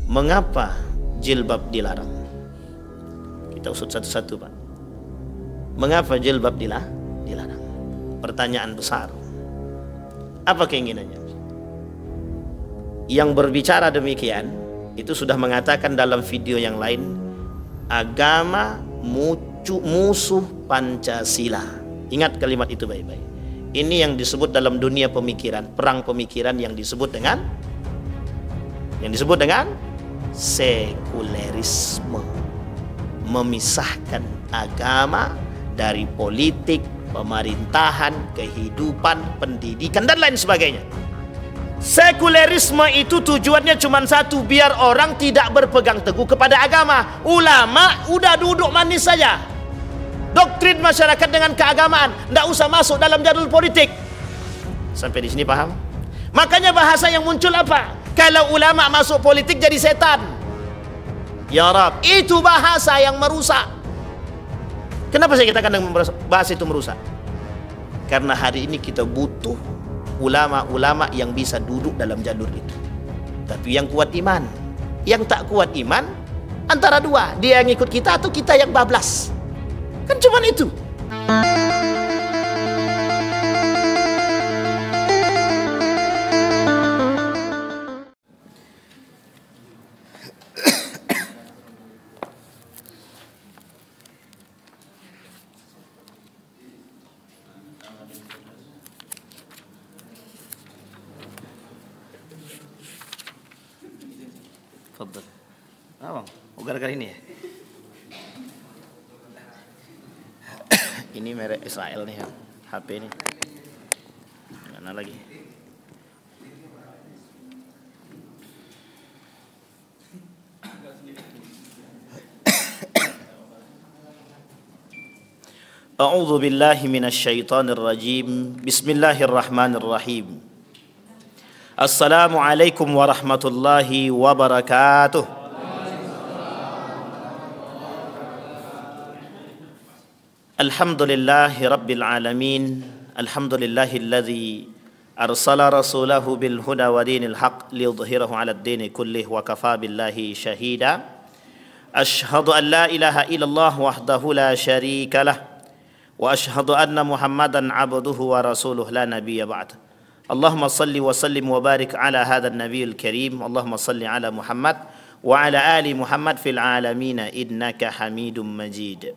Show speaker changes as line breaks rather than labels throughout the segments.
Mengapa jilbab dilarang? Kita usut satu-satu, Pak. Mengapa jilbab dilarang? Pertanyaan besar. Apa keinginannya? Yang berbicara demikian itu sudah mengatakan dalam video yang lain, agama musuh Pancasila. Ingat kalimat itu baik-baik. Ini yang disebut dalam dunia pemikiran, perang pemikiran yang disebut dengan sekulerisme. Memisahkan agama dari politik, pemerintahan, kehidupan, pendidikan, dan lain sebagainya. Sekulerisme itu tujuannya cuma satu, biar orang tidak berpegang teguh kepada agama. Ulama udah duduk manis saja. Doktrin masyarakat dengan keagamaan, tidak usah masuk dalam jadul politik. Sampai di sini paham? Makanya bahasa yang muncul apa? Kalau ulama masuk politik jadi setan. Ya Rab, itu bahasa yang merusak. Kenapa saya katakan bahasa itu merusak? Karena hari ini kita butuh ulama-ulama yang bisa duduk dalam jalur itu. Tapi yang kuat iman. Yang tak kuat iman, antara dua, dia yang ikut kita atau kita yang bablas. Kan cuman itu. Fadhal. Bang, gara-gara ini ya. Ini merek Israel nih ya, HP ini. Mana lagi? A'udzu billahi minasy syaithanir rajim. Bismillahirrahmanirrahim. Assalamualaikum warahmatullahi wabarakatuh. Alhamdulillahi rabbil alamin. Alhamdulillahilladzi arsala rasulahu bil huda wa dinil haq liyudhhirahu 'alad dini kullih wa kafa billahi syahida. Asyhadu an la ilaha illallah wahdahu la syarika lah wa asyhadu anna Muhammadan 'abduhu wa rasuluhu la nabiyya ba'd. Allahumma salli wa sallim wa barik ala hadzal nabiyil karim. Allahumma salli ala Muhammad wa ala ali Muhammad fil alamin innaka Hamidum Majid.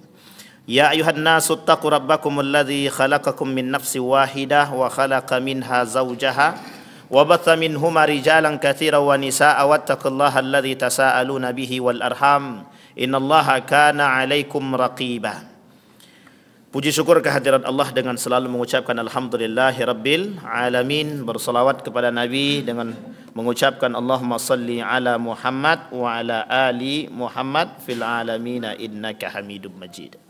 Ya ayuhan nasu taqu rabbakum alladhi khalaqakum min nafsin wahidah wa khalaqa minha zawjaha wa batha minhuma rijalan katsiran wa nisaa'a wattaqullaha alladhi tasaaluna bihi wal arham innallaha kana 'alaikum raqiba. Puji syukur kehadirat Allah dengan selalu mengucapkan alhamdulillahi rabbil alamin, bersalawat kepada Nabi dengan mengucapkan Allahumma salli ala Muhammad wa ala ali Muhammad fil alamin innaka Hamidum Majid.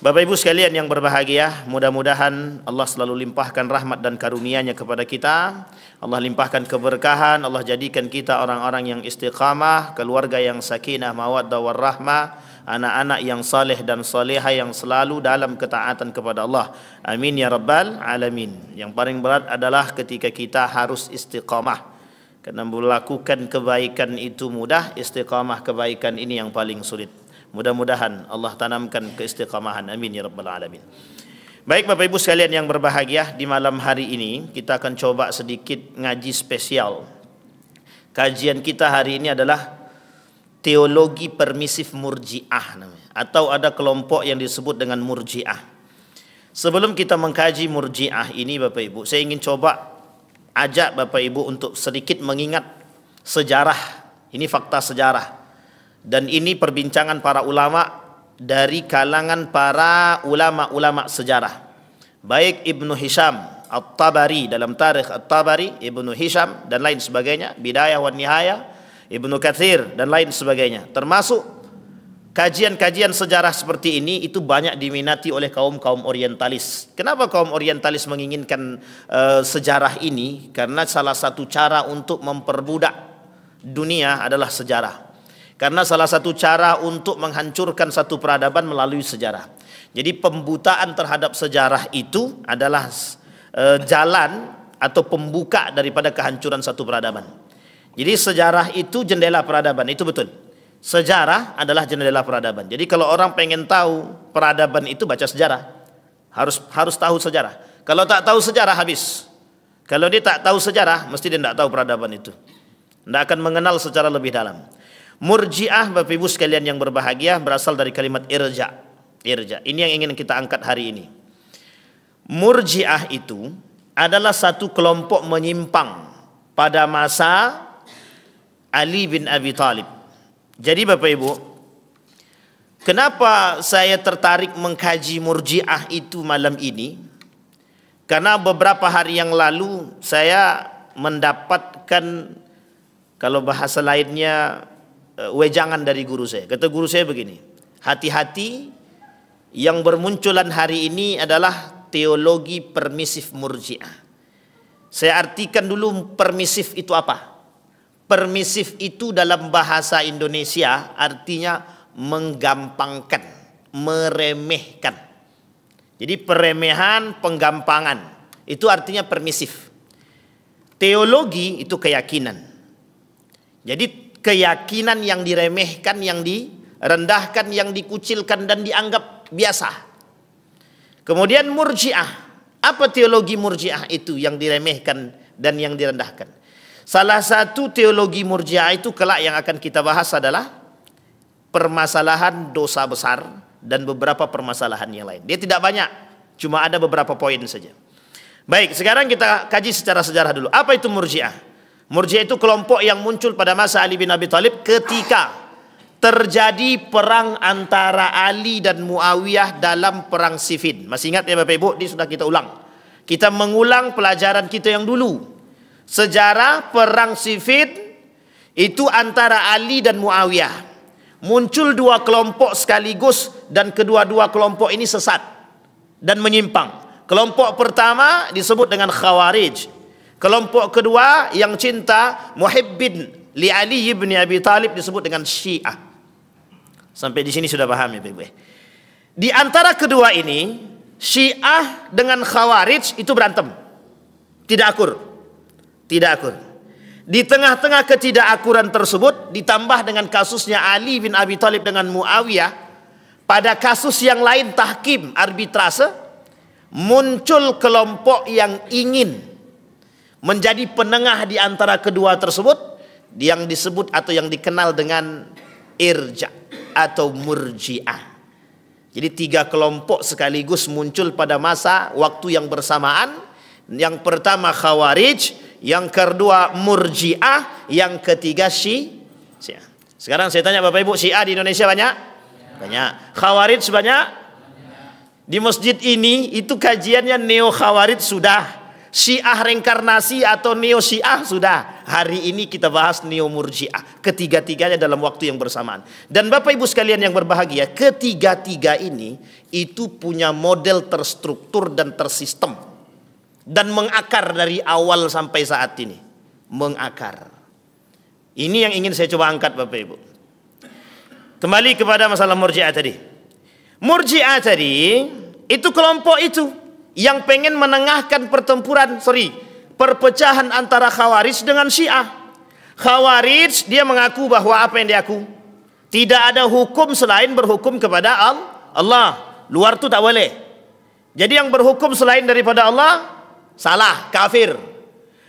Bapak Ibu sekalian yang berbahagia, mudah-mudahan Allah selalu limpahkan rahmat dan karunia-Nya kepada kita. Allah limpahkan keberkahan, Allah jadikan kita orang-orang yang istiqamah, keluarga yang sakinah, mawaddah warahmah, anak-anak yang saleh dan salehah yang selalu dalam ketaatan kepada Allah. Amin ya rabbal alamin. Yang paling berat adalah ketika kita harus istiqamah. Karena melakukan kebaikan itu mudah, istiqamah kebaikan ini yang paling sulit. Mudah-mudahan Allah tanamkan keistiqamahan. Amin ya rabbal alamin. Baik Bapak Ibu sekalian yang berbahagia, di malam hari ini kita akan coba sedikit ngaji spesial. Kajian kita hari ini adalah teologi permisif murji'ah namanya, atau ada kelompok yang disebut dengan murji'ah. Sebelum kita mengkaji murji'ah ini Bapak Ibu, saya ingin coba ajak Bapak Ibu untuk sedikit mengingat sejarah. Ini fakta sejarah. Dan ini perbincangan para ulama dari kalangan para ulama-ulama sejarah. Baik Ibnu Hisham At-Tabari dalam Tarikh At-Tabari, Ibnu Hisham dan lain sebagainya, Bidayah wa Nihayah, Ibnu Katsir dan lain sebagainya. Termasuk kajian-kajian sejarah seperti ini itu banyak diminati oleh kaum-kaum orientalis. Kenapa kaum orientalis menginginkan sejarah ini? Karena salah satu cara untuk memperbudak dunia adalah sejarah. Karena salah satu cara untuk menghancurkan satu peradaban melalui sejarah. Jadi pembutaan terhadap sejarah itu adalah jalan atau pembuka daripada kehancuran satu peradaban. Jadi sejarah itu jendela peradaban, itu betul. Sejarah adalah jendela peradaban. Jadi kalau orang pengen tahu peradaban itu baca sejarah. Harus tahu sejarah. Kalau tak tahu sejarah habis. Kalau dia tak tahu sejarah, mesti dia tidak tahu peradaban itu. Tidak akan mengenal secara lebih dalam. Murji'ah, Bapak Ibu sekalian yang berbahagia, berasal dari kalimat irja. Irja. Ini yang ingin kita angkat hari ini. Murji'ah itu adalah satu kelompok menyimpang pada masa Ali bin Abi Thalib. Jadi Bapak Ibu, kenapa saya tertarik mengkaji Murji'ah itu malam ini? Karena beberapa hari yang lalu saya mendapatkan, kalau bahasa lainnya, wejangan dari guru saya. Kata guru saya begini, hati-hati, yang bermunculan hari ini adalah teologi permisif Murji'ah. Saya artikan dulu permisif itu apa. Permisif itu dalam bahasa Indonesia artinya menggampangkan, meremehkan. Jadi peremehan, penggampangan, itu artinya permisif. Teologi itu keyakinan. Jadi keyakinan yang diremehkan, yang direndahkan, yang dikucilkan dan dianggap biasa. Kemudian Murji'ah. Apa teologi Murji'ah itu yang diremehkan dan yang direndahkan? Salah satu teologi Murji'ah itu kelak yang akan kita bahas adalah permasalahan dosa besar dan beberapa permasalahan yang lain. Dia tidak banyak, cuma ada beberapa poin saja. Baik, sekarang kita kaji secara sejarah dulu. Apa itu Murji'ah? Murji'ah itu kelompok yang muncul pada masa Ali bin Abi Thalib ketika terjadi perang antara Ali dan Muawiyah dalam perang Siffin. Masih ingat ya Bapak Ibu? Ini sudah kita ulang. Kita mengulang pelajaran kita yang dulu. Sejarah perang Siffin itu antara Ali dan Muawiyah. Muncul dua kelompok sekaligus dan kedua-dua kelompok ini sesat dan menyimpang. Kelompok pertama disebut dengan Khawarij. Kelompok kedua yang cinta muhibbin li Ali bin Abi Thalib disebut dengan Syiah. Sampai di sini sudah paham ya Bapak. Di antara kedua ini, Syiah dengan Khawarij itu berantem. Tidak akur. Tidak akur. Di tengah-tengah ketidakakuran tersebut ditambah dengan kasusnya Ali bin Abi Thalib dengan Muawiyah, pada kasus yang lain tahkim, arbitrase, muncul kelompok yang ingin menjadi penengah di antara kedua tersebut, yang disebut atau yang dikenal dengan irja atau Murji'ah. Jadi tiga kelompok sekaligus muncul pada masa waktu yang bersamaan. Yang pertama Khawarij, yang kedua Murji'ah, yang ketiga Syiah. Sekarang saya tanya Bapak Ibu, Syiah di Indonesia banyak? Banyak. Khawarij banyak? Di masjid ini itu kajiannya neo Khawarij sudah, Syiah reinkarnasi atau neo Syiah sudah. Hari ini kita bahas neo Murji'ah. Ketiga-tiganya dalam waktu yang bersamaan. Dan Bapak Ibu sekalian yang berbahagia, ketiga-tiga ini itu punya model terstruktur dan tersistem. Dan mengakar dari awal sampai saat ini. Mengakar. Ini yang ingin saya coba angkat Bapak Ibu. Kembali kepada masalah Murji'ah tadi. Murji'ah tadi itu kelompok itu yang pengen menengahkan perpecahan antara Khawarij dengan Syiah. Khawarij dia mengaku bahwa apa yang dia aku? Tidak ada hukum selain berhukum kepada Allah. Luar itu tak boleh. Jadi yang berhukum selain daripada Allah salah, kafir.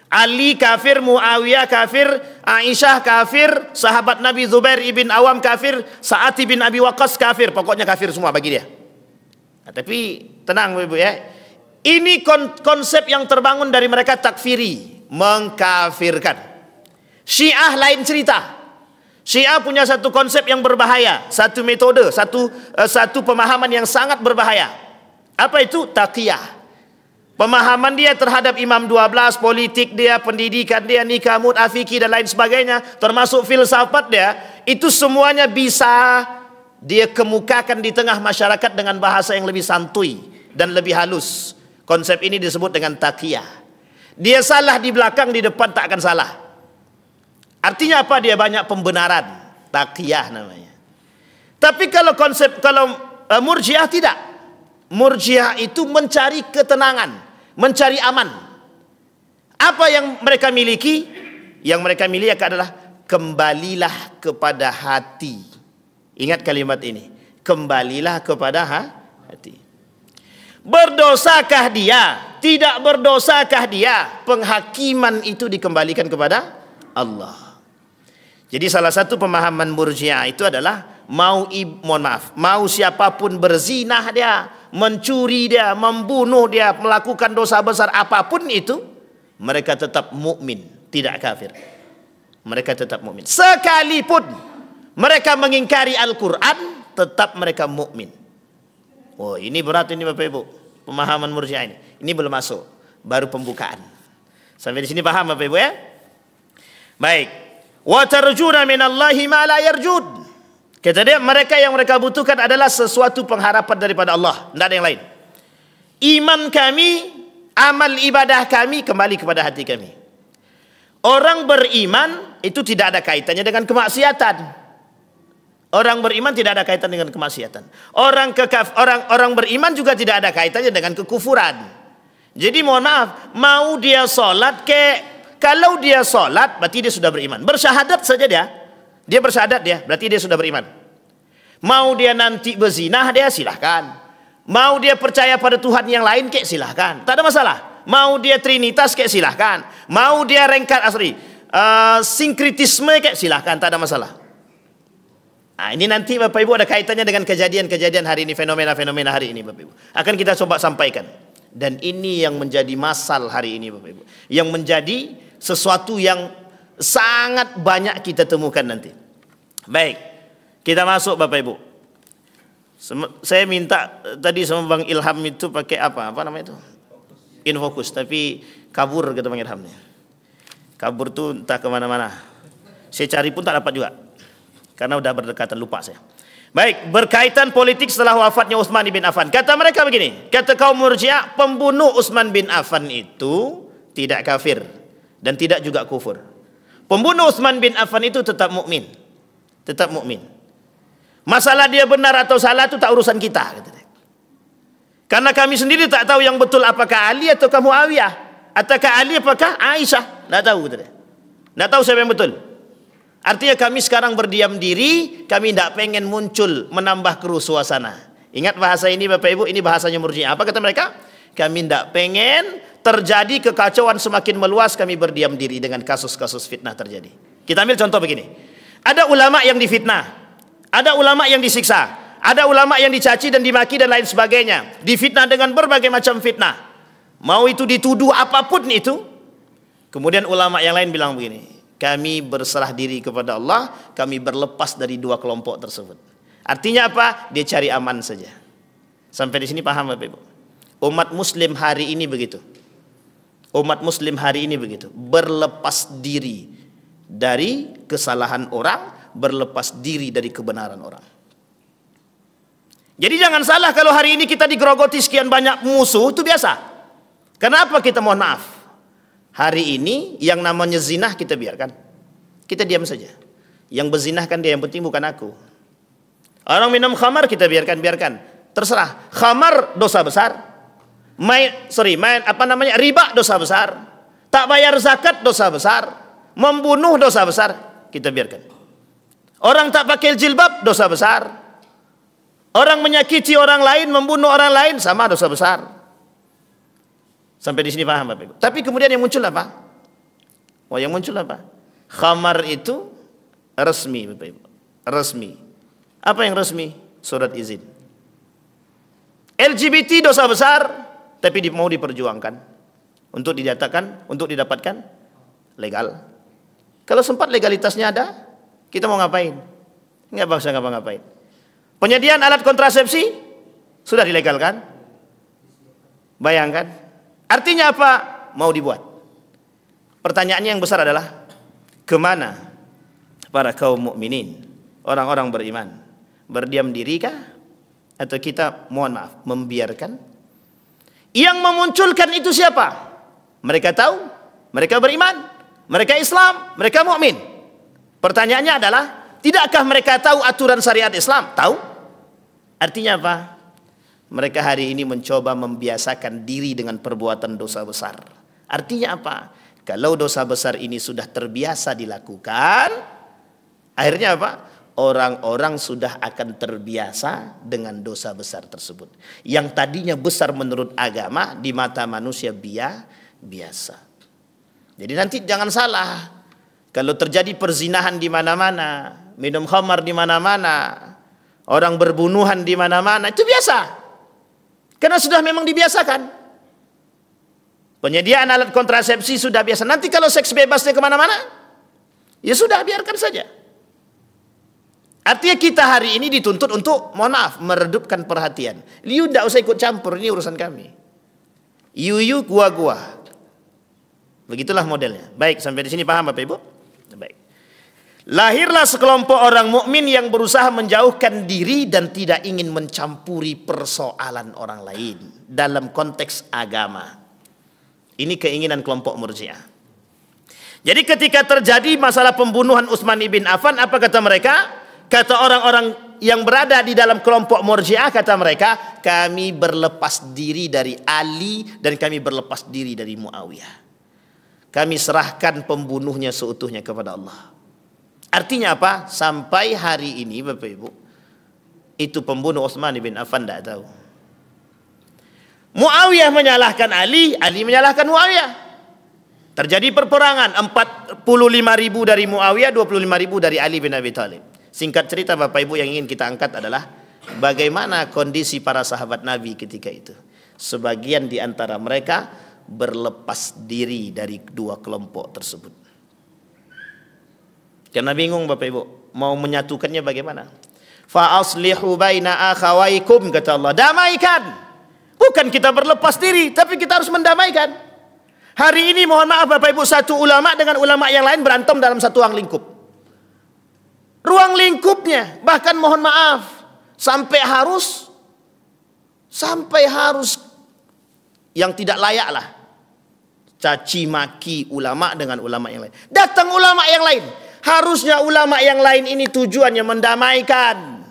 Ali kafir, Muawiyah kafir, Aisyah kafir, sahabat Nabi Zubair ibn Awam kafir, Sa'ad ibn Abi Waqqas kafir. Pokoknya kafir semua bagi dia. Nah, tapi tenang Ibu ya. Ini konsep yang terbangun dari mereka takfiri, mengkafirkan. Syiah lain cerita. Syiah punya satu konsep yang berbahaya, satu metode, satu pemahaman yang sangat berbahaya. Apa itu? Taqiyah. Pemahaman dia terhadap Imam 12, politik dia, pendidikan dia, nikah, mut'ah, fikih dan lain sebagainya, termasuk filsafat dia, itu semuanya bisa dia kemukakan di tengah masyarakat dengan bahasa yang lebih santuy dan lebih halus. Konsep ini disebut dengan taqiyah. Dia salah di belakang, di depan tak akan salah. Artinya apa? Dia banyak pembenaran. Taqiyah namanya. Tapi kalau Murji'ah tidak. Murji'ah itu mencari ketenangan, mencari aman. Apa yang mereka miliki? yang mereka miliki adalah kembalilah kepada hati. Ingat kalimat ini, kembalilah kepada hati. Berdosakah dia? Tidak berdosakah dia? Penghakiman itu dikembalikan kepada Allah. Jadi salah satu pemahaman Murji'ah itu adalah mau siapapun berzinah dia, mencuri dia, membunuh dia, melakukan dosa besar apapun itu, mereka tetap mukmin, tidak kafir. Mereka tetap mukmin. Sekalipun mereka mengingkari Al-Qur'an, tetap mereka mukmin. Oh, ini berat ini Bapak Ibu. Pemahaman Murji'ah ini. Ini belum masuk, baru pembukaan. Sampai di sini paham Bapak Ibu ya? Baik. Wa tarjuna minallahi ma la yarjud. Kata dia, mereka butuhkan adalah sesuatu pengharapan daripada Allah, tidak ada yang lain. Iman kami, amal ibadah kami kembali kepada hati kami. Orang beriman itu tidak ada kaitannya dengan kemaksiatan. Orang beriman tidak ada kaitan dengan kemaksiatan. Orang beriman juga tidak ada kaitannya dengan kekufuran. Jadi mohon maaf, mau dia sholat kalau dia sholat berarti dia sudah beriman. Bersyahadat saja dia bersyahadat berarti dia sudah beriman. Mau dia nanti berzinah dia silahkan. Mau dia percaya pada Tuhan yang lain silahkan, tak ada masalah. Mau dia trinitas silahkan. Mau dia sinkritisme silahkan, tak ada masalah. Nah, ini nanti Bapak Ibu ada kaitannya dengan kejadian-kejadian hari ini, fenomena-fenomena hari ini Bapak Ibu. Akan kita coba sampaikan. Dan ini yang menjadi masal hari ini Bapak Ibu. Yang menjadi sesuatu yang sangat banyak kita temukan nanti. Baik, kita masuk Bapak Ibu. Saya minta tadi sama Bang Ilham itu pakai apa namanya itu? InFocus, tapi kabur kata Bang Ilhamnya. Kabur tuh entah kemana-mana. Saya cari pun tak dapat juga. Karena udah berdekatan, lupa saya. Baik, berkaitan politik setelah wafatnya Utsman bin Affan. Kata mereka begini, kata kaum Murji'ah, pembunuh Utsman bin Affan itu tidak kafir dan tidak juga kufur. Pembunuh Utsman bin Affan itu tetap mukmin. Tetap mukmin. Masalah dia benar atau salah itu tak urusan kita. Karena kami sendiri tak tahu yang betul apakah Ali atau Muawiyah, ataukah Ali apakah Aisyah. Tak tahu. Tak tahu siapa yang betul. Artinya kami sekarang berdiam diri, kami tidak pengen muncul menambah keruh suasana. Ingat bahasa ini Bapak Ibu, ini bahasanya Murji'ah. Apa kata mereka? Kami tidak pengen terjadi kekacauan semakin meluas, kami berdiam diri dengan kasus-kasus fitnah terjadi. Kita ambil contoh begini. Ada ulama yang difitnah, ada ulama yang disiksa, ada ulama yang dicaci dan dimaki dan lain sebagainya. Difitnah dengan berbagai macam fitnah. Mau itu dituduh apapun itu. Kemudian ulama yang lain bilang begini, kami berserah diri kepada Allah, kami berlepas dari dua kelompok tersebut. Artinya apa? Dia cari aman saja. Sampai di sini paham Bapak Ibu? Umat muslim hari ini begitu. Umat muslim hari ini begitu. Berlepas diri dari kesalahan orang, berlepas diri dari kebenaran orang. Jadi jangan salah kalau hari ini kita digerogoti sekian banyak musuh, itu biasa. Kenapa kita mohon maaf? Hari ini yang namanya zinah kita biarkan. Kita diam saja. Yang berzinah kan dia, yang penting bukan aku. Orang minum khamar kita biarkan. Terserah. Khamar dosa besar. Riba dosa besar. Tak bayar zakat dosa besar. Membunuh dosa besar. Kita biarkan. Orang tak pakai jilbab dosa besar. Orang menyakiti orang lain, membunuh orang lain sama dosa besar. Sampai di sini paham Bapak Ibu. Tapi kemudian yang muncul apa? Yang muncul apa? Khamar itu resmi Bapak Ibu. Resmi. Apa yang resmi? Surat izin. LGBT dosa besar, tapi mau diperjuangkan untuk didapatkan legal. Kalau sempat legalitasnya ada, kita mau ngapain? Nggak bangsa ngapa-ngapain. Penyediaan alat kontrasepsi sudah dilegalkan. Bayangkan. Artinya apa? Mau dibuat. Pertanyaannya yang besar adalah, kemana para kaum mukminin, orang-orang beriman? Berdiam diri kah? Atau kita mohon maaf membiarkan? Yang memunculkan itu siapa? Mereka tahu, mereka beriman, mereka Islam, mereka mukmin. Pertanyaannya adalah, tidakkah mereka tahu aturan syariat Islam? Tahu. Artinya apa? Mereka hari ini mencoba membiasakan diri dengan perbuatan dosa besar. Artinya apa? Kalau dosa besar ini sudah terbiasa dilakukan, akhirnya apa? Orang-orang sudah akan terbiasa dengan dosa besar tersebut. Yang tadinya besar menurut agama, di mata manusia biasa. Jadi nanti jangan salah. Kalau terjadi perzinahan di mana-mana, minum khamar di mana-mana, orang berbunuhan di mana-mana, itu biasa. Karena sudah memang dibiasakan. Penyediaan alat kontrasepsi sudah biasa. Nanti kalau seks bebasnya kemana-mana, ya sudah, biarkan saja. Artinya kita hari ini dituntut untuk, mohon maaf, meredupkan perhatian. You tidak usah ikut campur, ini urusan kami. You, gua. Begitulah modelnya. Baik, sampai di sini paham Bapak Ibu? Baik. Lahirlah sekelompok orang mukmin yang berusaha menjauhkan diri dan tidak ingin mencampuri persoalan orang lain dalam konteks agama. Ini keinginan kelompok Murji'ah. Jadi ketika terjadi masalah pembunuhan Utsman ibn Affan, apa kata mereka? Kata orang-orang yang berada di dalam kelompok Murji'ah, kata mereka, kami berlepas diri dari Ali dan kami berlepas diri dari Muawiyah. Kami serahkan pembunuhnya seutuhnya kepada Allah. Artinya apa? Sampai hari ini Bapak Ibu, itu pembunuh Utsman ibn Affan tidak tahu. Muawiyah menyalahkan Ali, Ali menyalahkan Muawiyah. Terjadi perperangan, 45.000 dari Muawiyah, 25.000 dari Ali bin Abi Thalib. Singkat cerita Bapak Ibu, yang ingin kita angkat adalah bagaimana kondisi para sahabat Nabi ketika itu. Sebagian di antara mereka berlepas diri dari dua kelompok tersebut. Karena bingung Bapak Ibu, mau menyatukannya bagaimana? Fa aslihu baina akhawaikum, kata Allah, damaikan. Bukan kita berlepas diri, tapi kita harus mendamaikan. Hari ini mohon maaf Bapak Ibu, satu ulama dengan ulama yang lain berantem dalam satu ruang lingkup. Ruang lingkupnya, bahkan mohon maaf, sampai harus yang tidak layak lah, caci maki ulama dengan ulama yang lain. Datang ulama yang lain, harusnya ulama yang lain ini tujuannya mendamaikan.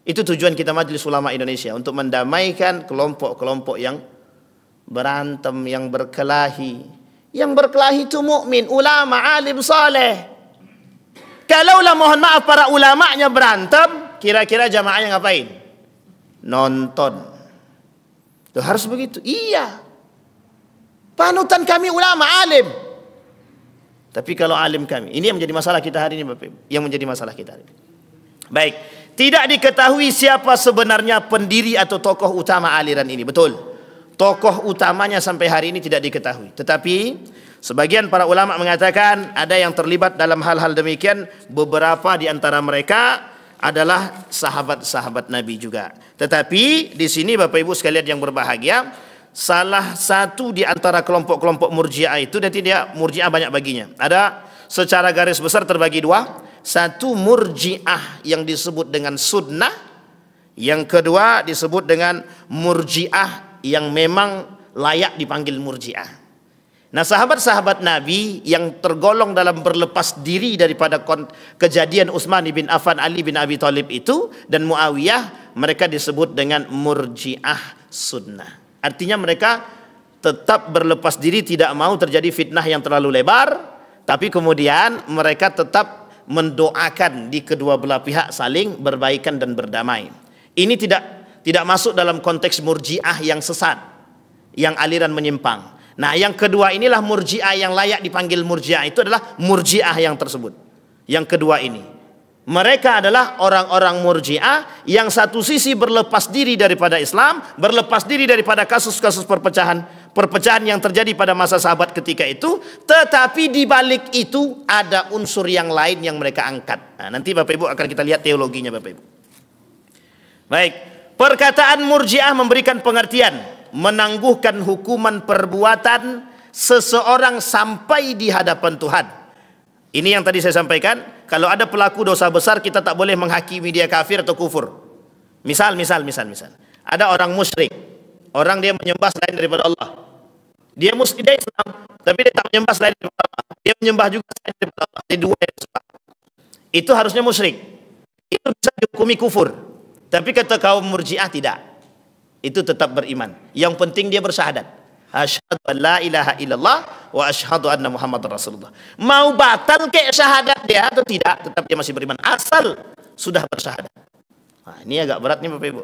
Itu tujuan kita Majelis Ulama Indonesia, untuk mendamaikan kelompok-kelompok yang berantem, yang berkelahi. Yang berkelahi itu mukmin, ulama, alim saleh. Kalaulah mohon maaf para ulamanya berantem, kira-kira jamaahnya ngapain? Nonton. Tuh, harus begitu. Iya. Panutan kami ulama, alim. Tapi kalau alim kami, ini yang menjadi masalah kita hari ini Bapak Ibu. Yang menjadi masalah kita hari ini. Baik, tidak diketahui siapa sebenarnya pendiri atau tokoh utama aliran ini. Betul. Tokoh utamanya sampai hari ini tidak diketahui. Tetapi sebagian para ulama mengatakan ada yang terlibat dalam hal-hal demikian. Beberapa di antara mereka adalah sahabat-sahabat Nabi juga. Tetapi di sini Bapak Ibu sekalian yang berbahagia, salah satu di antara kelompok-kelompok Murji'ah itu, dan dia Murji'ah banyak baginya. Ada secara garis besar terbagi dua. Satu Murji'ah yang disebut dengan sunnah, yang kedua disebut dengan Murji'ah yang memang layak dipanggil Murji'ah. Nah, sahabat-sahabat Nabi yang tergolong dalam berlepas diri daripada kejadian Utsman bin Affan, Ali bin Abi Thalib itu dan Muawiyah, mereka disebut dengan Murji'ah sunnah. Artinya mereka tetap berlepas diri, tidak mau terjadi fitnah yang terlalu lebar, tapi kemudian mereka tetap mendoakan di kedua belah pihak saling berbaikan dan berdamai. Ini tidak masuk dalam konteks Murji'ah yang sesat, yang aliran menyimpang. Nah, yang kedua inilah Murji'ah yang layak dipanggil Murji'ah, itu adalah Murji'ah yang tersebut. Yang kedua ini, mereka adalah orang-orang Murji'ah yang satu sisi berlepas diri daripada Islam, berlepas diri daripada kasus-kasus perpecahan yang terjadi pada masa sahabat ketika itu, tetapi di balik itu ada unsur yang lain yang mereka angkat. Nah, nanti Bapak Ibu akan kita lihat teologinya Bapak Ibu. Baik, perkataan Murji'ah memberikan pengertian menangguhkan hukuman perbuatan seseorang sampai di hadapan Tuhan. Ini yang tadi saya sampaikan, kalau ada pelaku dosa besar kita tak boleh menghakimi dia kafir atau kufur. Misal, ada orang musyrik, orang dia menyembah selain daripada Allah. Dia Muslim, dia Islam, tapi dia tak menyembah selain daripada Allah. Dia menyembah juga selain daripada Allah. Jadi dua yang disembah. Itu harusnya musyrik. Itu bisa dihukumi kufur. Tapi kata kaum Murji'ah tidak. Itu tetap beriman. Yang penting dia bersyahadat. Asyhadu an la ilaha illallah wa asyhadu anna Muhammadar Rasulullah. Mau batal ke syahadat dia atau tidak, tetap dia masih beriman asal sudah bersyahadat. Nah, ini agak berat nih Bapak Ibu.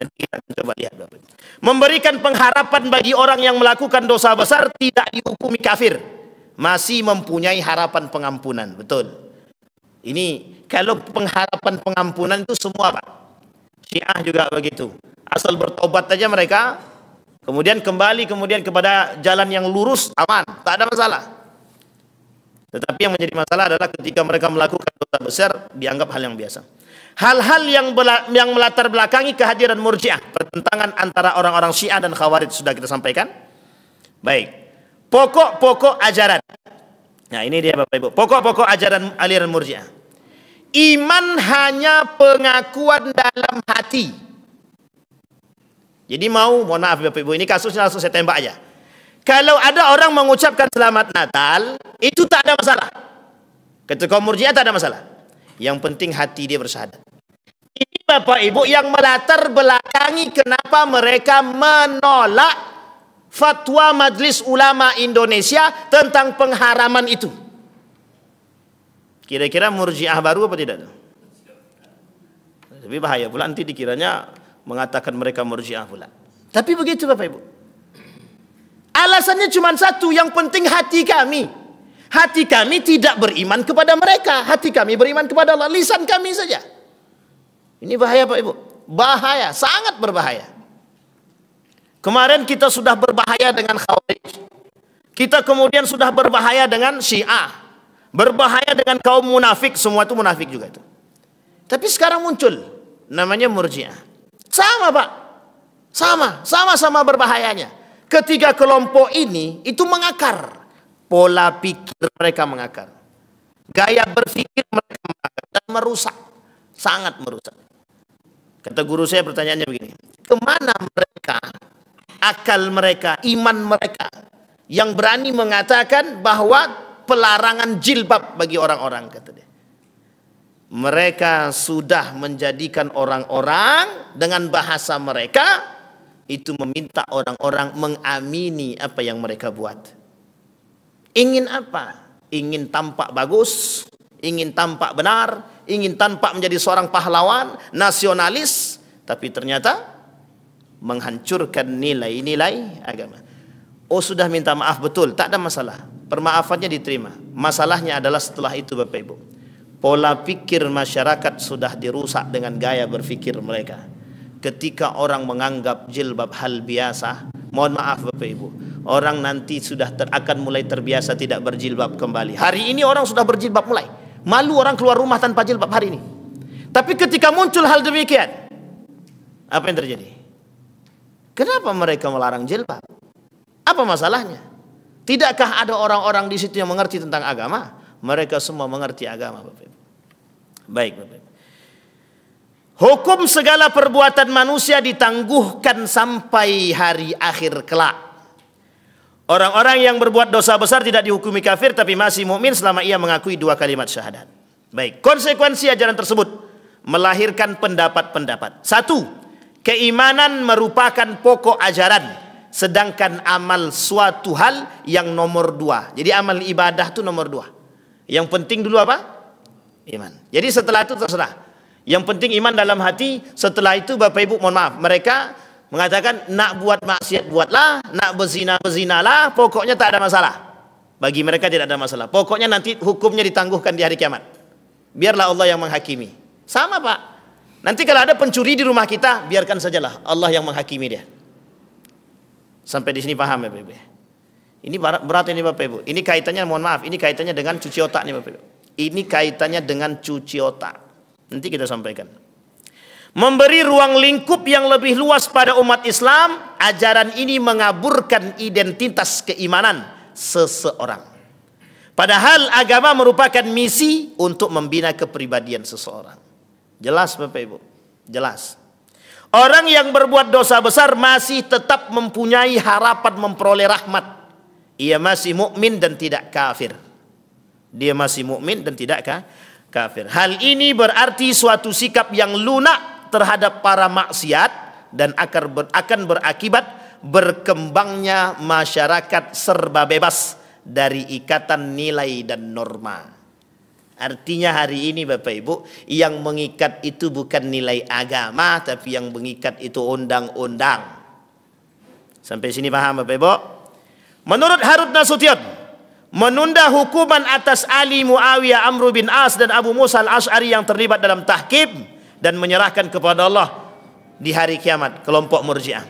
Nanti kita akan coba lihat Bapak Ibu. Memberikan pengharapan bagi orang yang melakukan dosa besar tidak dihukumi kafir, masih mempunyai harapan pengampunan. Betul. Ini kalau pengharapan pengampunan itu semua Pak. Syiah juga begitu. Asal bertobat saja mereka, kemudian kembali kepada jalan yang lurus, aman, tak ada masalah. Tetapi yang menjadi masalah adalah ketika mereka melakukan dosa besar, dianggap hal yang biasa. Hal-hal yang melatar belakangi kehadiran Murji'ah, pertentangan antara orang-orang Syiah dan Khawarij sudah kita sampaikan. Baik, pokok-pokok ajaran. Nah ini dia Bapak Ibu, pokok-pokok ajaran aliran Murji'ah. Iman hanya pengakuan dalam hati. Jadi mohon maaf Bapak Ibu, ini kasusnya langsung saya tembak aja. Kalau ada orang mengucapkan selamat Natal, itu tak ada masalah. Kata kaum Murji'ah tak ada masalah. Yang penting hati dia bersyahadat. Ini Bapak Ibu yang melatar belakangi kenapa mereka menolak fatwa Majelis Ulama Indonesia tentang pengharaman itu. Kira-kira Murji'ah baru apa tidak? Tapi bahaya pula nanti dikiranya mengatakan mereka Murji'ah pula. Tapi begitu Bapak Ibu. Alasannya cuma satu, yang penting hati kami. Hati kami tidak beriman kepada mereka, hati kami beriman kepada Allah, lisan kami saja. Ini bahaya Pak Ibu, bahaya, sangat berbahaya. Kemarin kita sudah berbahaya dengan Khawarij, kita kemudian sudah berbahaya dengan Syiah, berbahaya dengan kaum munafik, semua itu munafik juga itu. Tapi sekarang muncul namanya Murji'ah. Sama Pak, sama berbahayanya. Ketiga kelompok ini itu mengakar. Pola pikir mereka mengakar, gaya berpikir mereka mengakar dan merusak, sangat merusak. Kata guru saya, pertanyaannya begini, kemana mereka, akal mereka, iman mereka yang berani mengatakan bahwa pelarangan jilbab bagi orang-orang, kata dia. Mereka sudah menjadikan orang-orang dengan bahasa mereka itu meminta orang-orang mengamini apa yang mereka buat. Ingin apa? Ingin tampak bagus, ingin tampak benar, ingin tampak menjadi seorang pahlawan, nasionalis, tapi ternyata menghancurkan nilai-nilai agama. Oh sudah minta maaf, betul, tak ada masalah, permaafannya diterima. Masalahnya adalah setelah itu Bapak Ibu, pola pikir masyarakat sudah dirusak dengan gaya berpikir mereka. Ketika orang menganggap jilbab hal biasa, mohon maaf Bapak Ibu, orang nanti sudah akan mulai terbiasa tidak berjilbab kembali. Hari ini orang sudah berjilbab mulai. Malu orang keluar rumah tanpa jilbab hari ini. Tapi ketika muncul hal demikian, apa yang terjadi? Kenapa mereka melarang jilbab? Apa masalahnya? Tidakkah ada orang-orang di situ yang mengerti tentang agama? Mereka semua mengerti agama Bapak Ibu. Baik Bapak Ibu. Hukum segala perbuatan manusia ditangguhkan sampai hari akhir kelak. Orang-orang yang berbuat dosa besar tidak dihukumi kafir tapi masih mukmin selama ia mengakui dua kalimat syahadat. Baik, konsekuensi ajaran tersebut melahirkan pendapat-pendapat. Satu, keimanan merupakan pokok ajaran, sedangkan amal suatu hal yang nomor dua. Jadi amal ibadah itu nomor dua. Yang penting dulu apa? Iman. Jadi setelah itu terserah. Yang penting iman dalam hati. Setelah itu Bapak Ibu mohon maaf, mereka mengatakan nak buat maksiat buatlah, nak berzina berzinalah, pokoknya tak ada masalah. Bagi mereka tidak ada masalah. Pokoknya nanti hukumnya ditangguhkan di hari kiamat. Biarlah Allah yang menghakimi. Sama Pak. Nanti kalau ada pencuri di rumah kita, biarkan sajalah Allah yang menghakimi dia. Sampai di sini paham ya Bapak Ibu? Ini berat ini Bapak Ibu. Ini kaitannya mohon maaf, ini kaitannya dengan cuci otak nih Bapak Ibu. Ini kaitannya dengan cuci otak. Nanti kita sampaikan. Memberi ruang lingkup yang lebih luas pada umat Islam, ajaran ini mengaburkan identitas keimanan seseorang. Padahal agama merupakan misi untuk membina kepribadian seseorang. Jelas Bapak Ibu? Jelas. Orang yang berbuat dosa besar masih tetap mempunyai harapan memperoleh rahmat. Ia masih mukmin dan tidak kafir. Dia masih mukmin dan tidak kafir. Hal ini berarti suatu sikap yang lunak terhadap para maksiat dan akan berakibat berkembangnya masyarakat serba bebas dari ikatan nilai dan norma. Artinya hari ini Bapak Ibu, yang mengikat itu bukan nilai agama, tapi yang mengikat itu undang-undang. Sampai sini paham Bapak Ibu? Menurut Harut Nasution, menunda hukuman atas Ali, Muawiyah, Amr bin As dan Abu Musa al-Ash'ari yang terlibat dalam tahkim dan menyerahkan kepada Allah di hari kiamat, kelompok Murji'ah.